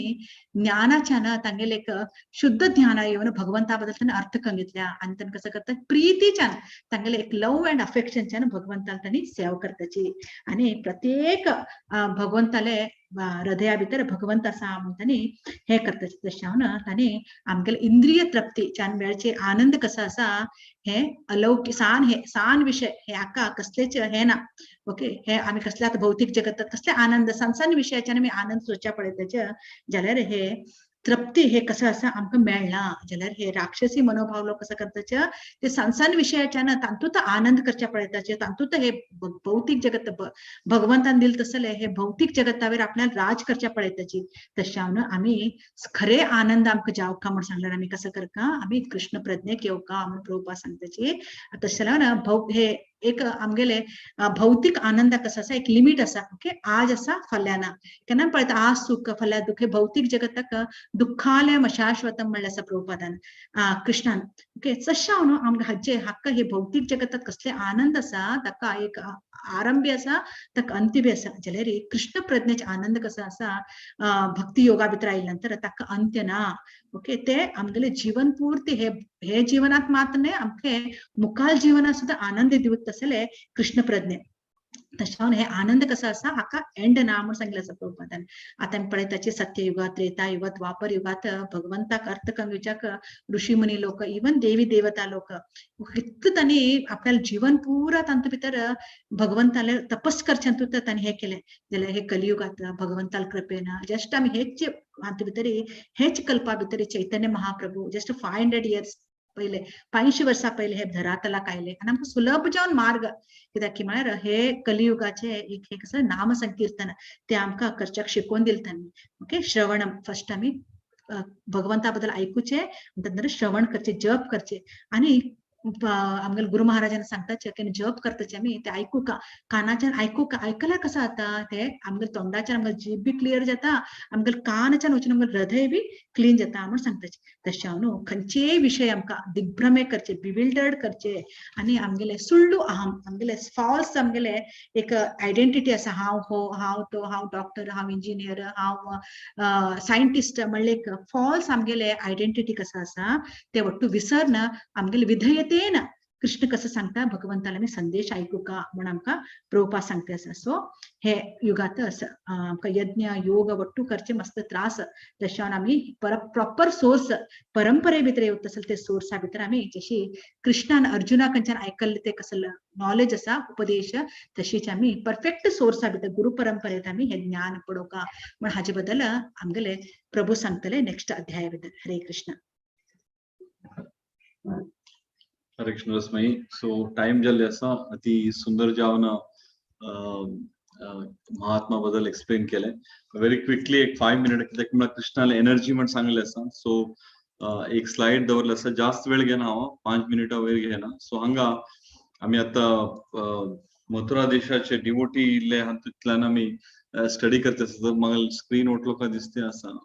ज्ञानाच्यान तांगेले एक शुद्ध ज्ञान येवन भगवंता बद्दल तांणी अर्थ कंगितल्या आनी तांणी कसं करता प्रितीच्यान तांगेले एक लव अँड अफेक्शनच्यान भगवंताला तांणी सेवा करताची आनी प्रत्येक भगवंताले हृदया भितर भगवंत आसा म्हणून तांणी हे करताचे तशें हांव तांणी आमगेले इंद्रिय तृप्तीच्यान मेळचे आनंद कसो आसा हे अलौकिक सान विषय हे आका कसलेच हे ना ओके हे आमी कसले आतां भौतीक जगतात कसले आनंद संसार विशयाच्यान आमी आनंद सोदच्या पळयताचे जाल्यार हे तृप्ती हे कसं आसा आमकां मेळना जाल्यार हे राक्षसी मनोभाव लोक कसं करताचे ते संसार विशयाच्यान तांतूत आनंद करच्या पळयताचे तांतूत हे भौतीक जगत भगवंतान दिल तसले हे भौतीक जगतावेर आपल्याला राज करच्या पळयताची तशें आमी खरे आनंद आमकां जावका म्हण सांगल्यार आमी कसं करता आमी कृष्ण प्रज्ञेक येवका म्हणून प्रभुपाद सांगताची तशें जाल्यार हे एक आमगेले भौतिक आनंद कसा असा एक लिमिट असा ओके आज असा फाल्याना केन्ना पळयता आज सुख फाल्या दुख हे भौतिक जगताक दुःखालयम शाश्वतम म्हणलें आसा प्रभुपादान कृष्णान ओके तशें हांव न्हू आमगे हाचे हक्क हे भौतिक जगतात कसले आनंद आसा ताका एक आरंभी आसा ताका अंत्य बी आसा जाल्यार कृष्ण प्रज्ञेचे आनंद कसा आसा भक्ती योगा भितर आयले नंतर ताका अंत्य ना ओके ते आमगेले जीवन पूर्ती हे जीवनात मात्र न्ही आमगे मुखाल जीवनात सुद्धा आनंद दिवत तसले कृष्ण प्रज्ञे तशावन हे आनंद कसा असा हाका एंड ना म्हणून सांगितलं आसा प्रभुपादान आता आमी पळयताचे सत्य युगात त्रेता युगात द्वापर युगात भगवंताक अर्थ करूच्याक ऋषी मुनी लोक इवन देवी देवता लोक कितले तांणी आपल्याला जीवन पुरा तांतू भितर भगवंताले तपस करच्यांतू तांणी हे केले जाल्यार हे कलियुगात भगवंताल कृपेन जस्ट आमी हेच हातू भितर हेच कल्पा भितर चैतन्य महाप्रभू जस्ट 500 years पहिले 500 वर्षा पहिले हे धरातलाक आयले आनी आमकां सुलभ जावन मार्ग कित्याक की म्हळ्यार हे कलियुगाचे एक एक असं नाम संकीर्तन ते आमकां करच्याक शिकोवन दिले तांणी ओके श्रवणम फर्स्ट आमी भगवंता बद्दल आयकुचे नंतर श्रवण करचे जप करचे आणि आमगेले गुरु महाराजांना सांगताचे की जप करताचे आमी ते आयकू का कानाच्यान आयकू का आयकल्यार कसं जाता ते आमगेले तोंडाच्यान आमगेले जीभ बी क्लियर जाता आमगेले कानाच्यान वचून आमगेले हृदय बी क्लीन जाता म्हणून सांगताचे तशें हांव न्हू खंयचेय विशय आमकां दिग्भ्रमे करचे बिविल्डर्ड करचे आनी आमगेले सुळ्ळू अहम आमगेले फॉल्स आमगेले एक आयडेंटिटी आसा हांव हो हांव तो हांव डॉक्टर हांव इंजिनियर हांव सायंटिस्ट म्हणले एक फॉल्स आमगेले आयडेंटिटी कसो आसा ते वट्टू विसरन आमगेले विधेयतेन कृष्ण कसं सांगता भगवंताला आमी संदेश आयकू का म्हणून आमकां प्रभुपाद सांगता आसा सो हे युगात आमकां यज्ञ योग वट्टू करचे मस्त त्रास तशें आमी प्रॉपर सोर्स परंपरे भितर येवत आसले ते सोर्सा भितर आमी जशी कृष्णान अर्जुना कडच्यान आयकल्ले ते कसले नॉलेज आसा उपदेश तशीच आमी परफेक्ट सोर्सा भितर गुरु परंपरेत आमी हे ज्ञान पडोवका म्हण हाजे बद्दल आमगेले प्रभू सांगतले नेक्स्ट अध्याय भितर हरे कृष्ण हरे कृष्ण रसमयी सो टाइम जाल्ले आसा अति सुंदर जावन महात्मा बद्दल एक्सप्लेन केले व्हेरी क्विकली एक 5 मिनिट कित्याक म्हळ्यार कृष्णाला एनर्जी म्हण सांगले आसा सो एक स्लाइड दवरले आसा जास्त वेळ घेना हांव 5 मिनिटां वयर घेना सो हांगा आमी आतां मथुरा देशाचे डिवोटी इल्ले हातूंतल्यान आमी स्टडी करता आसा म्हाका स्क्रीन ओटलोका दिसते आसा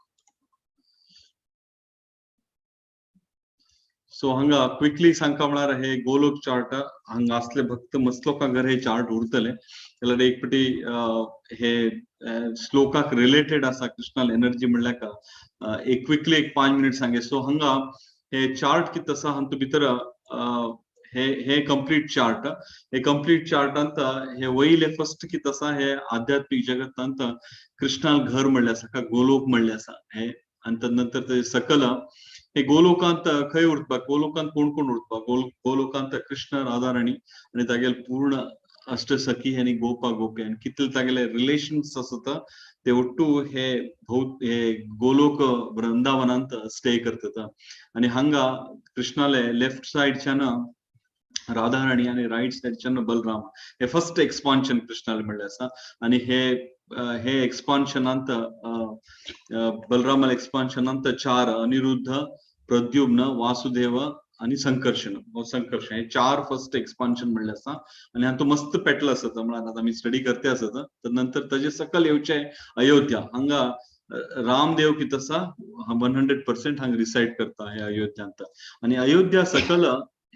सो हांगा क्विकली सांगता म्हळ्यार हे गोलोक चार्ट हांगा असले भक्त मस्तलोकां घर हे चार्ट उरतले जाल्यार एक पटी हे श्लोकाक रिलेटेड आसा कृष्णाल एनर्जी म्हणल्यार का एक क्विकली एक 5 मिनिट सांगे सो हांगा हे चार्ट कित आसा हातूंत भितर हे कंप्लीट चार्ट हे कंप्लीट चार्टांत हे वयले फर्स्ट कित आसा हे आध्यात्मिक जगतांत कृष्णाल घर म्हणले आसा का गोलोक म्हणले आसा हे आनी नंतर ते सकल हे गोलोकांत खंय उरता गोलोकांत कोण कोण उरता गोलोकांत कृष्ण राधा राणी आणि तागेले पूर्ण अष्टसखी आणि गोपा गोपी आणि कितले तागेले रिलेशन्स आसत ते ಒಟ್ಟು हे गोलोक वृंदावनांत स्टे करतात आणि हांगा कृष्णाले लेफ्ट साइडच्यान राधा राणी आणि राइट साइडच्यान बलराम हे फर्स्ट एक्सपान्शन कृष्णाले म्हणले आसा आणि हे एक्सपान्शनांत बलराम एक्सपान्शनांत 4 अनिरुद्ध प्रद्युम्न वासुदेव आणि संकर्षण हे 4 फर्स्ट एक्सपान्शन म्हणले आसा आणि हातूंत मस्त पेटल आसत म्हळ्यार आता आमी स्टडी करते आसत तर नंतर ताजे सकल येवचे अयोध्या हांगा रामदेव कित आसा 100% हांगा रिसाइड करता हे अयोध्यांत आणि अयोध्या सकल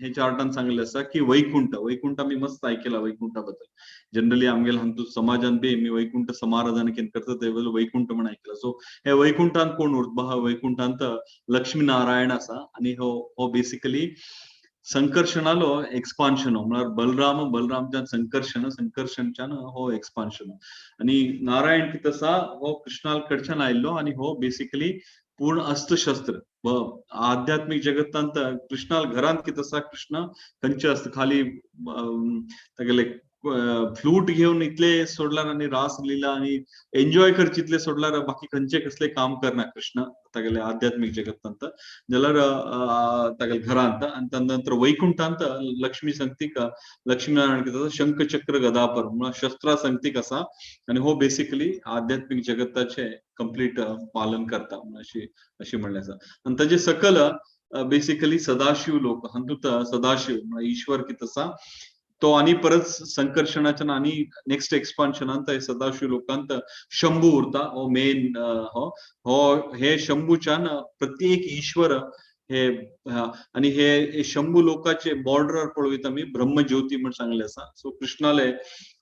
हे चार्टान सांगले आसा की वैकुंठ आमी मस्त ऐकला वैकुंठा बद्दल जनरली आमगेले हातूंत समाजान बी मी वैकुंठ समाराधन केन करता ते बद्दल वैकुंठ म्हण ऐकला सो हे वैकुंठांत कोण उरता हा वैकुंठांत लक्ष्मी नारायण आसा आणि हो बेसिकली संकर्षणालो एक्सपान्शन म्हळ्यार बलरामच्यान संकर्षणच्यान हो एक्सपान्शन आणि नारायण कित आसा हो कृष्णाल कडच्यान आयिल्लो आणि हो बेसिकली पूर्ण अस्त्रशस्त्र आध्यात्मिक जगतांत कृष्णाल घरांत कित आसा कृष्ण खंयचे आसता खाली तागेले फ्लूट घेवन इतले सोडल्यार आणि रास लिला आणि एन्जॉय करचे इतले सोडल्यार बाकी खंयचे कसले काम करना कृष्ण तागेले आध्यात्मिक जगतांत जाल्यार तागेले घरांत आणि नंतर वैकुंठांत लक्ष्मी संगतीक लक्ष्मीनारायण कितें शंख चक्र गदापर म्हळ्यार शस्त्रां संगतीक आसा आणि हो बेसिकली आध्यात्मिक जगताचे कंप्लीट पालन करता अशी म्हणले आसा आणि ताजे सकल बेसिकली सदाशिव लोक हातूंत सदाशिव म्हळ्यार ईश्वर कितें आसा तो आणि परत संकर्षणाच्या आणि नेक्स्ट एक्सपान्शनांत सदाशिव लोकांत शंभू उरता हो मेन हो हे शंभूच्यान प्रत्येक ईश्वर हे आणि हे शंभू लोकाचे बॉर्डर पळयता आमी ब्रह्मज्योती म्हणून सांगले आसा. सो कृष्णाले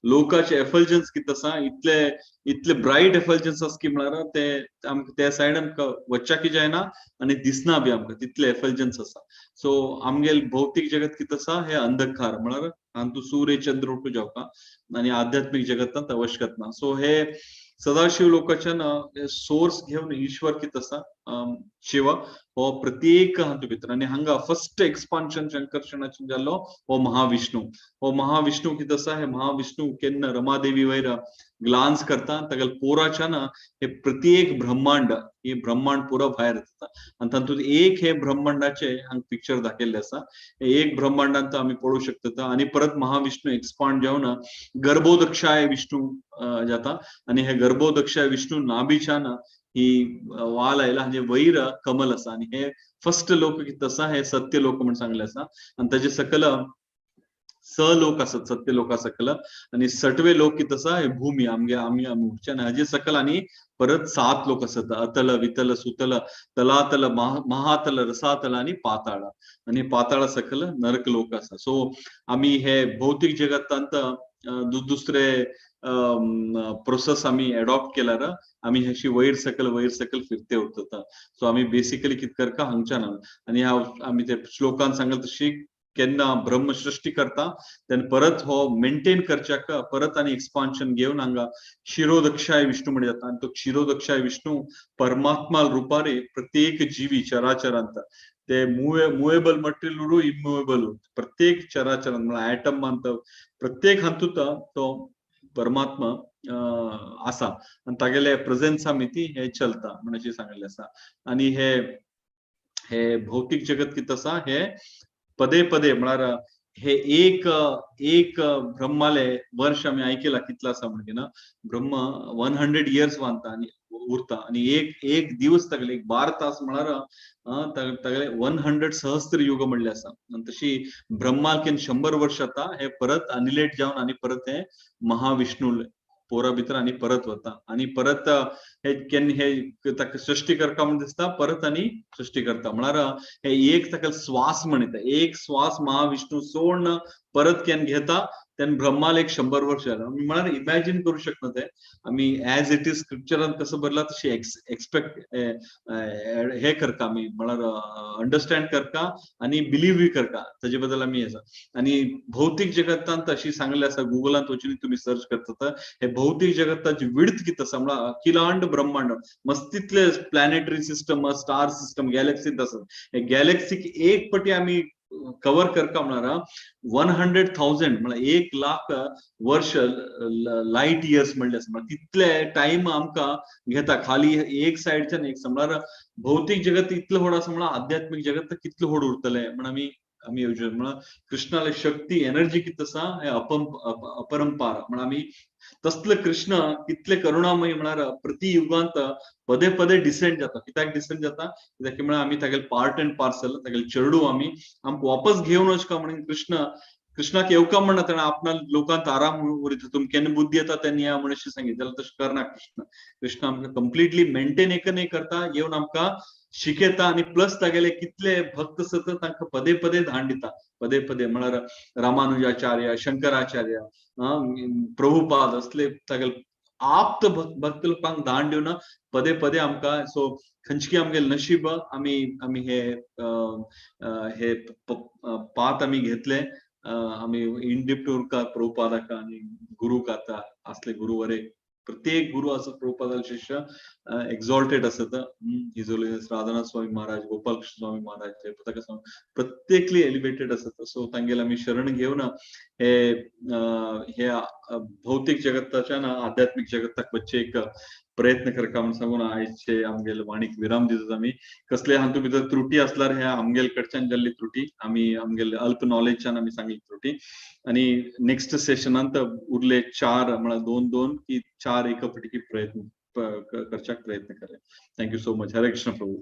लोकाचे एफल्जन्स कितें आसा इतले इतले ब्राईट एफल्जन्स आसा की म्हळ्यार ते आमकां त्या सायडान वच्चाकी जायना आणि दिसना बी आमकां तितले एफल्जन्स आसा. सो आमगेल भौतीक जगत कितें आसा हे अंधकार म्हळ्यार हातूंत सूर्य चंद्र उठू जावका आणि आध्यात्मिक जगतांत आवश्यकत ना. सो हे सदाशिव लोकाच्यान सोर्स घेवन ईश्वर कितें आसा शिव हो प्रत्येक हातूं भितर आणि हांगा फर्स्ट एक्सपान्शन संकर्षणाचें जाल्लो हो महाविष्णू. हो महाविष्णू कितें आसा हे महाविष्णू केन्ना रमादेवी वयर ग्लान्स करता तागेल पोराच्यान हे प्रत्येक ब्रह्मांड हे ब्रह्मांड पुरो भायर येता आणि तातूंत एक हे ब्रह्मांडाचे हांगा पिक्चर दाखयल्ले आसा. एक ब्रह्मांडांत आमी पळोवंक शकता आणि परत महाविष्णू एक्सपांड जावन गर्भोदक्षाय विष्णू जाता आणि हे गर्भोदक्षाय विष्णू नाभीच्यान ही वाल आयला म्हणजे वयर कमल आसा आणि हे फर्स्ट लोक कितें आसा हे सत्य लोक म्हणून सांगले आसा आणि ताजे सकल स लोक आसत सत्य लोका सकल आणि सटवे लोक कितें आसा हे भूमी आमगे आमी उरच्यान हाजे सकल आणि परत 7 लोक आसत अतल वितल सुतल तलातल महातल रसातल आणि पाताळ आणि पाताळा सकल नरक लोक आसा. सो आमी हे भौतिक जगतांत दुसरे प्रोसेस आमी एडॉप्ट केल्यार आमी हेची वयर सकल फिरते उरता. सो आमी बेसिकली कितें करता हांगच्यान आणि आमी ते श्लोकान सांगला तशी केन्ना ब्रह्म सृष्टी करता तेन्ना परत हो मेंटेन करच्याक परत आणि एक्सपान्शन घेवन हांगा क्षीरोदक्षाय विष्णू म्हणले जाता आणि तो क्षीरोदक्षाय विष्णू परमात्मा रुपारे प्रत्येक जीवी चराचरांत ते मुवेबल मटेरियल इमुवेबल प्रत्येक चराचरांत म्हळ्यार ऍटम मानत प्रत्येक हातूंत तो परमात्मा आसा आणि तागेले प्रेझेन्स आमी ती हे चलता म्हणून अशें सांगले आसा. आणि हे भौतिक जगत कितें आसा हे पदे पदे म्हळ्यार हे एक ब्रह्माले वर्ष आमी आयकला कितलो आसा म्हणजे ना ब्रह्म 100 इयर्स बांदता आणि उरता आणि एक दिवस तागेले एक 12 तास म्हळ्यार तागेले 100 सहस्त्र युग म्हणले आसा. आणि तशी ब्रह्माकेन 100 वर्ष जाता हे परत अनिलेट जावन आणि परत हे महाविष्णू पोरा भितर आणि परत वता आणि परत हे ताका सृष्टी करता म्हणून दिसता परत आणि सृष्टी करता म्हळ्यार हे एक ताका श्वास म्हणटा एक श्वास महाविष्णू सोडून परत केन घेता तेन्ना ब्रह्माला एक 100 वर्ष जालें म्हळ्यार इमॅजिन करू शकना ते आमी एज इट इज स्क्रिप्चरान कसं बरला तशी एक्सपेक्ट हे करता आमी म्हळ्यार अंडरस्टँड करता आणि बिलीव्ह करता ताजे बद्दल आमी आणि भौतिक जगतांत अशी सांगले आसा गुगलांत वचून तुम्ही सर्च करता हे भौतिक जगताची विड्थ कितें आसा म्हळ्यार अखिलांड ब्रह्मांड मस्तितले प्लॅनेटरी सिस्टम स्टार सिस्टम गॅलेक्सीत आसा हे गॅलेक्सीक एक पटी आमी कव्हर करता म्हळ्यार 100,000 म्हळ्यार 1,00,000 वर्ष लाईट इयर्स म्हणले आसा म्हळ्यार तितले टाइम आमकां घेता खाली एक सायडच्यान एक म्हळ्यार भौतिक जगत इतलें व्हड आसा म्हळ्यार आध्यात्मिक जगत कितलें व्हड उरतलें म्हण आमी योजना म्हळ्यार कृष्णाले शक्ती एनर्जी कितें आसा हे अपरंपार म्हळ्यार आमी तसले कृष्ण कितले करुणामय म्हळ्यार प्रति युगांत पदे पदे डिसेंड जाता कित्याक डिसेंड जाता कित्याक म्हळ्यार आमी तागेले पार्ट एंड पार्सल तागेले चेडू आमी आमकां वापस घेवन वचका म्हणून कृष्णाक येवका म्हणना ताणें आपणा लोकांत आराम उरयता तुमकां केन्ना बुद्धी येता तेन्ना या म्हणून अशें सांगितलें जाल्यार तशें करना कृष्ण आमकां कंप्लिटली मेंटेन एक करता येवन आमकां शिकयता आणि प्लस तागेले कितले भक्त आसत तांकां पदे पदे ध्यान दिता पदे पदे म्हळ्यार रामानुजाचार्य शंकराचार्य प्रभुपाद असले तागेले आप्त भक्त लोकांक दान दिवन पदे पदे आमकां सो खंयची आमगेले नशीब आमी हे पात आमी घेतले आमी इंडिप्ट उरका प्रभुपादाक आणि गुरुक आता असले गुरु वरे प्रत्येक गुरु असं प्रभुपादाल शिष्य एक्झॉल्टेड असत राधानाथ स्वामी महाराज गोपालकृष्ण स्वामी महाराज जयप्रताप स्वामी प्रत्येकली एलिवेटेड असत सो तांगेला आमी शरण घेवन हे भौतिक जगताच्यान आध्यात्मिक जगताक वच्चे एक प्रयत्न करता म्हणून सांगून आयचे आमगेले वाणीक विराम दितात आमी कसले हातूंत भितर त्रुटी असल्यार हे आमगेल कडच्यान जाल्ली त्रुटी आमी आमगेले अल्प नॉलेजच्यान आमी सांगली त्रुटी आणि नेक्स्ट सेशनांत उरले 4 म्हळ्यार 2 की 4 एकपटीकी प्रयत्न करच्याक प्रयत्न करें. Thank you so much. हरे कृष्ण प्रभू.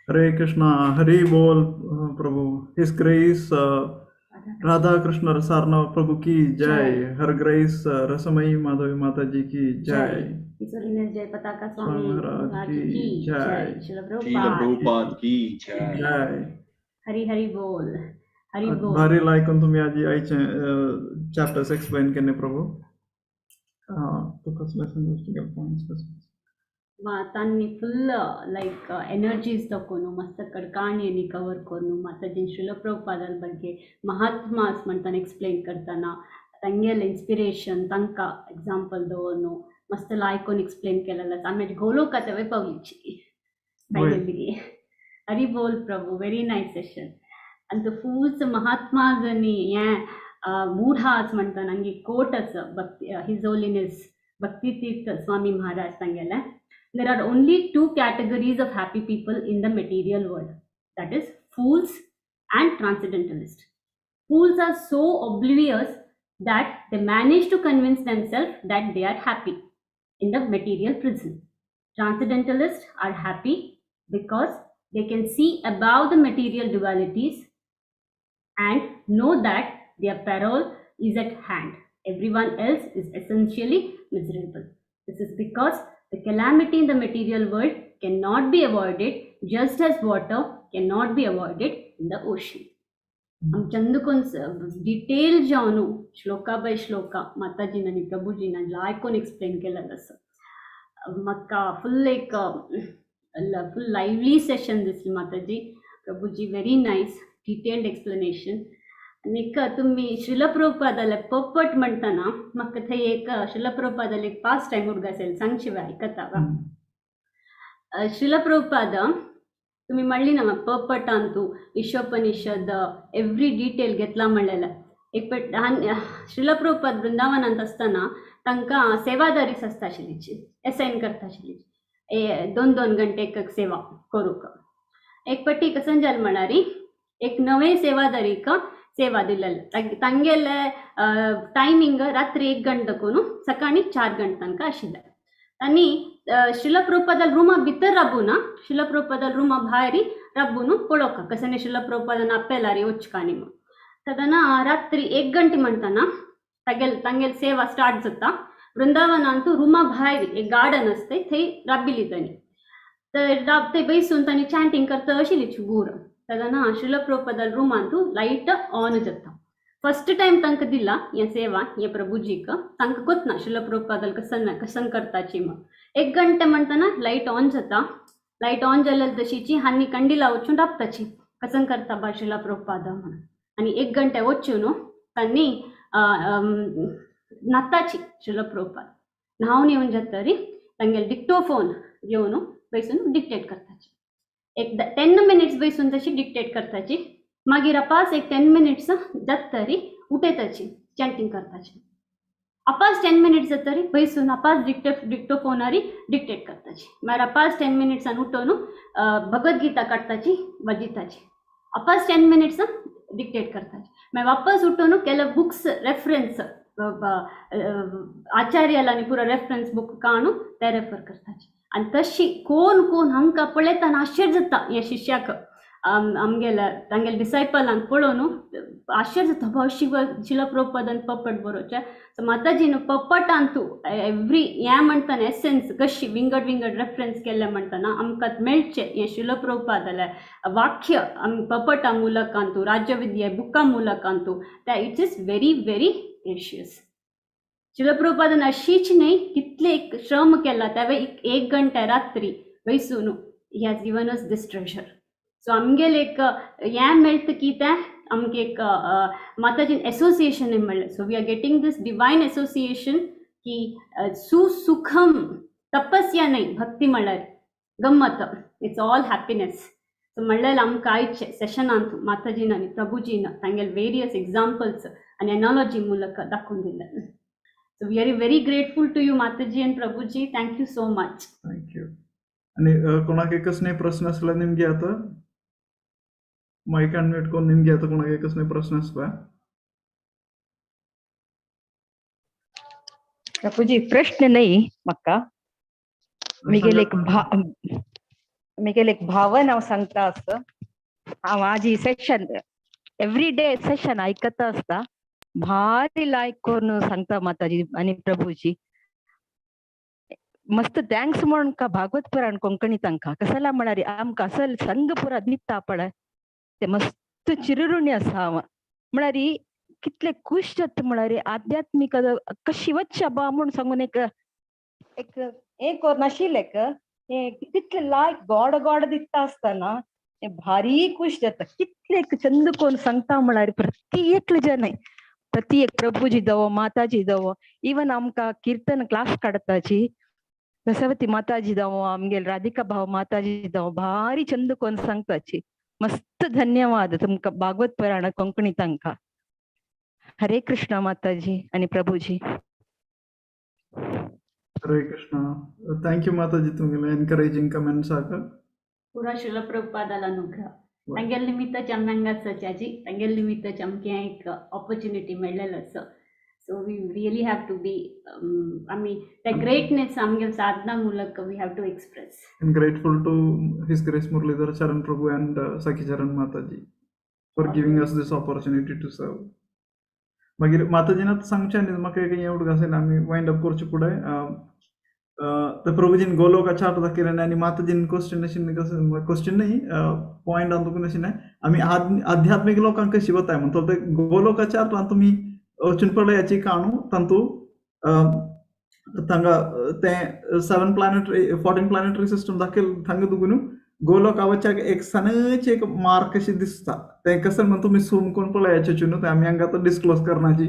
Hare Krishna, Hari Bol, Prabhu. His Grace, Radha Krishna Rasarna Prabhu ki Jai. Her Grace, Rasamai Madhavi Mataji ki Jai. His Holiness Jai Pataka Swami Swami Maharaj Maharaj ki ki Jai. Jai. Srila Srila Prabhupada. Prabhupada ki jai. Jai. Hari Hari Bol. Hari Bol. Bhari like on तुम्ही आजी आईचे chapters explain केले प्रभू. तो कसले संदेश points मातांनी फुल like energies ತಕೊಂಡು ಮಸ್ತ್ ಕಡ್ಕಾಣಿಯನ್ನು cover ಕೊರ್ನು ಮಾತಾಜಿನ Srila ಪ್ರಭುಪಾದರ ಬಗ್ಗೆ ಮಹಾತ್ಮಾಸ್ ಮಂತಾನೆ ಎಕ್ಸ್ಪ್ಲೇನ್ करताना ತಂಗೆಲ್ಲ इन्स्पिरेशन तांकां एग्जांपल दवरनु मस्त लायकोन एक्सप्लेन केलेला आमी गोलोकात वे पावलीची फायनली हरी बोल प्रभु वेरी नाइस सेशन अंत फूल्स महात्मागनी या मूढास म्हणटा ನಂಗೆ ಕೋಟಸ್ ಭಕ್ತಿ ಹಿಸ್ ಹೋಲಿನೆಸ್ ಭಕ್ತಿ ತೀರ್ಥ ಸ್ವಾಮಿ Maharaj ತಂಗೆಲ್ಲ there are only two categories of happy people in the material world, that is fools and transcendentalists. Fools are so oblivious that they manage to convince themselves that they are happy in the material prison. Transcendentalists are happy because they can see above the material dualities and know that their peril is at hand. Everyone else is essentially miserable. This is because the calamity in the material world cannot be avoided, just as water cannot be avoided in the ocean. हम चंदकोन detail जाऊन श्लोका bye shloka माताजीना आणि प्रभुजीना लायकोन explain केलेलं असं मक्का फुल एक फुल lively session दिसली माताजी प्रभुजी वेरी नाइस डिटेल्ड एक्सप्लेनेशन आणि तुम्ही श्रील प्रभुपादाला पपट म्हणताना म्हाका थंय एक श्रील प्रभुपादाला एक पास्ट टाइम उडगा असेल सांगशिवाय आयकतावा श्रील प्रभुपाद तुम्ही म्हणली ना puppet Antu Ishopanishad every detail घेतला म्हणलेला एक पट श्रील प्रभुपाद वृंदावनांत असताना तांकां सेवादारीच आसता आशिल्लीची असाइन करता आशिल्ली 2-2 घंटे एक सेवा करूक एक पट्टी कसं जाल म्हणारी एक नवे सेवादारीक सेवा दिलेले ತಂಗೆಲ್ಲ ಟೈಮಿಂಗ್ ರಾತ್ರಿ 1 ಗಂಟೆಗೂ ಸಕಾळी 4 ಗಂಟೆ ತನಕ ಆशिल्ले आणि श्रील प्रभुपादाल रुमा भितर राबून श्रील प्रभुपादाल रुमा भायरी राबून पळोवका कसं श्रील प्रभुपादान आपल्याला वचकानी मग तदना रात्री 1 गंटे म्हणताना ತಂಗೆल सेवा स्टार्ट जाता वृंदावनांतू रुमा भायरी एक गार्डन असते थंय राबिली तांणी तर ते बैसून तांणी चॅन्टिंग करता आशिल्ली गुर तदना श्रील प्रभुपादाल रुमांतू लाइट ऑन जाता फर्स्ट टाइम तांकां दिला या सेवा या प्रभुजीक तांकां गोतना श्रील प्रभुपादाल कसन करताची मग 1 गंटे म्हणताना लाइट ऑन जाता लाइट ऑन जाल्यार तशीची हानी कंडीला वचून राबताची कसन करता बा श्रील प्रभुपाद म्हणून आणि 1 गंटे वचून तांणी नाताची श्रील प्रभुपाद न्हावन येवन जातरी तांगेले डिक्टोफोन घेवन बैसून डिक्टेट करताची एक 10 मिनिट्स बैसून तशी डिक्टेट करताची मागीर अपास एक 10 मिनिट्स जातरी उठेताची चॅन्टिंग करताची अपास 10 मिनिट्स जातरी बैसून अपास डिक्टोफोनारी डिक्टेट करताची मागीर अपास 10 मिनिट्सान उठोन भगवद्गीता काडटाची वाजिताची अपास 10 मिनिट्स डिक्टेट करताची मागीर वापस उठोन केले बुक्स रेफरन्स आचार्यालांनी पुरो रेफरन्स बुक काणू ते रेफर करताची आणि तशी कोण कोण हांकां पळयतना आश्चर्य जाता या शिष्याक आमगेल्या तांगेले डिसायपलांक पळोवन आश्चर्य जाता बा श्रील प्रभुपादान पपट बरोवचे सो माताजीन पपटांतू एव्हरी हें म्हणटाना एसेन्स कशी विंगड रेफरन्स केल्ले म्हणटाना आमकां मेळचे हें श्रील प्रभुपादाले वाक्य पपटा मुलकांतू राज्यविद्या बुका मुलकांतू ते it is very very precious Srila प्रभुपादान अशीच न्ही कितले एक श्रम केला त्यावेळी 1 घंटे रात्री बैसून he has given us this treasure so आमगेले एक हें मेळटा की तें आमगे एक माताजीन एसोसिएशन म्हणलें so we are getting this divine association की सुसुखम तपस्या नाही भक्ती म्हणल्यार गम्मत इट्स ऑल हॅपीनेस सो म्हणलें आमकां आयचे सेशनांत माताजीन आनी प्रभुजीन तांगेले वेरियस एक्झाम्पल्स आनी एनॉलॉजी मुलक दाखोवन दिले So we are very grateful to you, Mataji and Prabhuji. Thank you so much. Thank you. आणि कोणाक एकच प्रश्न असला निमगे आता माइक अनम्यूट करून निमगे आता कोणाक एकच प्रश्न असला प्रभुजी प्रश्न नाही म्हाका मी गेले एक आमगेले एक भावन हांव सांगता आसता हांव आज ही सेशन एवरी डे सेशन आयकता आसता भारी लायक करून सांगता माताजी आनी प्रभूजी मस्त थँक्स म्हणून का भागवत पुराण कोंकणी तांकां कसला म्हळ्यार आमकां असल संघ पुरा दिता पळय ते मस्त चिररुणी आसा हांव म्हळ्यार कितले खुश जाता म्हळ्यार आध्यात्मिक कशी वच्चा बा म्हूण सांगून एक एक एक नाशिल्ले हे कितले लायक गोड गोड दिसता आसतना हे भारी खुश जाता कितले चंद कोण सांगता म्हळ्यार प्रत्येक जन प्रत्येक प्रभूजी दवो माताजी दवो इवन आमकां कीर्तन क्लास काडताची बसवती माताजी दवो आमगेल राधिका भाव माताजी दवो भारी चंद कोण सांगताची मस्त धन्यवाद तुमकां भागवत पुराण कोंकणी तांकां हरे कृष्ण माताजी आणि प्रभूजी हरे कृष्ण थँक्यू माताजी तुमगेले एनकरेजिंग कमेंट्स आका पुरा शिल प्रभुपादाल अनुग्रह तांगेल निमित्त आमकां आसाची तांगेल निमित्त आमकां एक ऑपॉर्च्युनिटी मेळ्ळेलो आसा so we really have to be आमी द ग्रेटनेस आमगेल साधना मूलक we have to express I'm grateful to His Grace Muralidhar Charan Prabhu and Sakhi Charan Mataji for giving us this opportunity to serve. मागीर माताजीन सांगचे न्ही म्हाका एक एवढं कशें आमी वायंड अप करचे फुडें ते प्रभुजीन गोलोकाच्या आठ दाखयलें आनी माताजीन क्वेश्चन अशें कशें क्वेश्चन न्ही पॉयंट आमकां अशें आमी आध्यात्मिक लोकांक कशी वताय म्हणतो ते गोलोकाच्या आठांत तुमी वचून पळय याची काणू तांतू तांकां ते 14 प्लॅनेटरी सिस्टम दाखयल थांगा दुगून गोलोक आवच्याक एक सनची एक मार्क कशी दिसता ते कसं म्हण तुम्ही सूम करून पळयाचे चुनू ते आमी हांगा डिस्क्लोज करनाची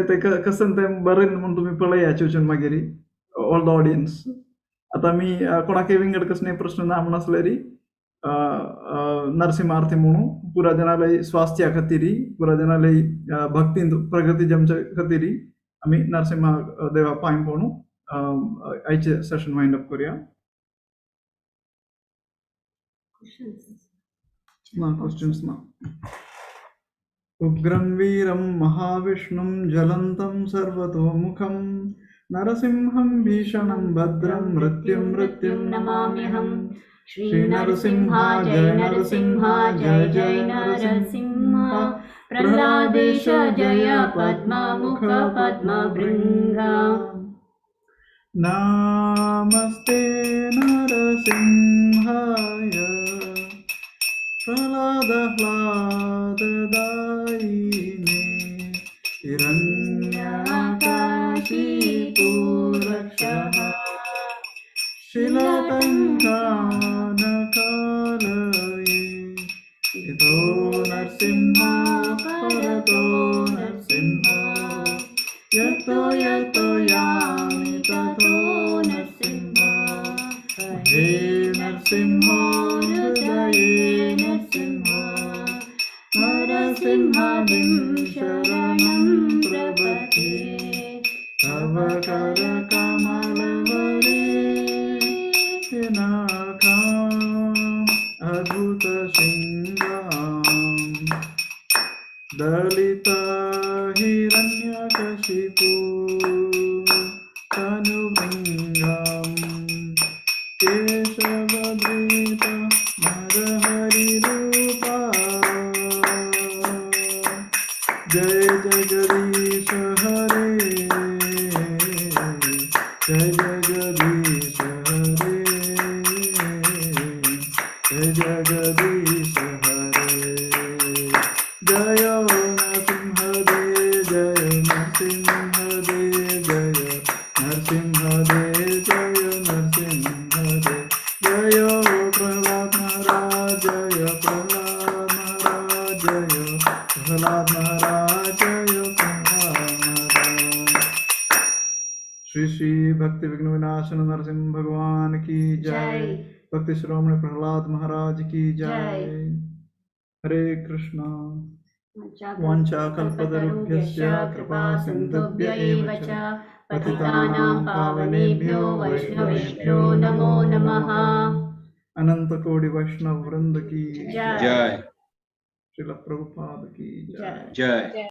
ते कसं ते बरें म्हणून तुम्ही पळयाचे वचून मागीर ऑल द ऑडियन्स आता मी कोणाकय विंगड कसले प्रश्न ना म्हण आसल्यार नरसिंहार्थी म्हणून पुरा जनालय स्वास्थ्या खातीर पुरा जनालय भक्ती प्रगती जमच्या खातीर आमी नरसिंहा देवा पांय पडून आयचे सेशन वाइंड अप करूया ना क्वेश्चन्स ना उग्रं वीरं महाविष्णुं ज्वलन्तं सर्वतोमुखं नरसिंहं भीषणं भद्रं मृत्युं नमाम्यहं श्री नरसिंहा जय जय नरसिंहा प्रह्लादेश जय पद्ममुख पद्मभृङ्ग नमस्ते नरसिंहाय प्रह्लाददायिने हिरण्यकाशिपूरक्षः शिलतङ्कानकालये इतो नरसिंहो परतो नरसिंहो यतो यतो यामि ततो नरसिंहो हे नरसिंहो हृदये नरसिंहो नरसिंहादिं शरणं प्रपद्ये तव करकमलवरे पिनाकाम् अद्भुतशृङ्गाम् दलिता हिरण्यकशिपु तनुभृङ्गाम् केशवधृत नरहरिरूपा जय जगदीश हरे जय जगदीश हरे जय जगदीश हरे जय नरसिंहदेव जय नरसिंहदेव जय नरसिंहदेव जय नरसिंहदेव जय प्रह्लाद महाराज जय प्रह्लाद महाराज जय प्रह्लाद महाराज जय प्रह्लाद महाराज श्री श्री भक्ति विघ्न विनाशन नरसिंह भगवान की जय भक्ति श्रोमणी प्रह्लाद महाराज की जय हरे कृष्ण वाञ्छा कल्पतरुभ्यश्च कृपा सिन्धुभ्य एव च पतितानां पावनेभ्यो वैष्णवेभ्यो नमो नमः अनंत कोटि वैष्णव वृंद की जय श्रील प्रभुपाद की जय जय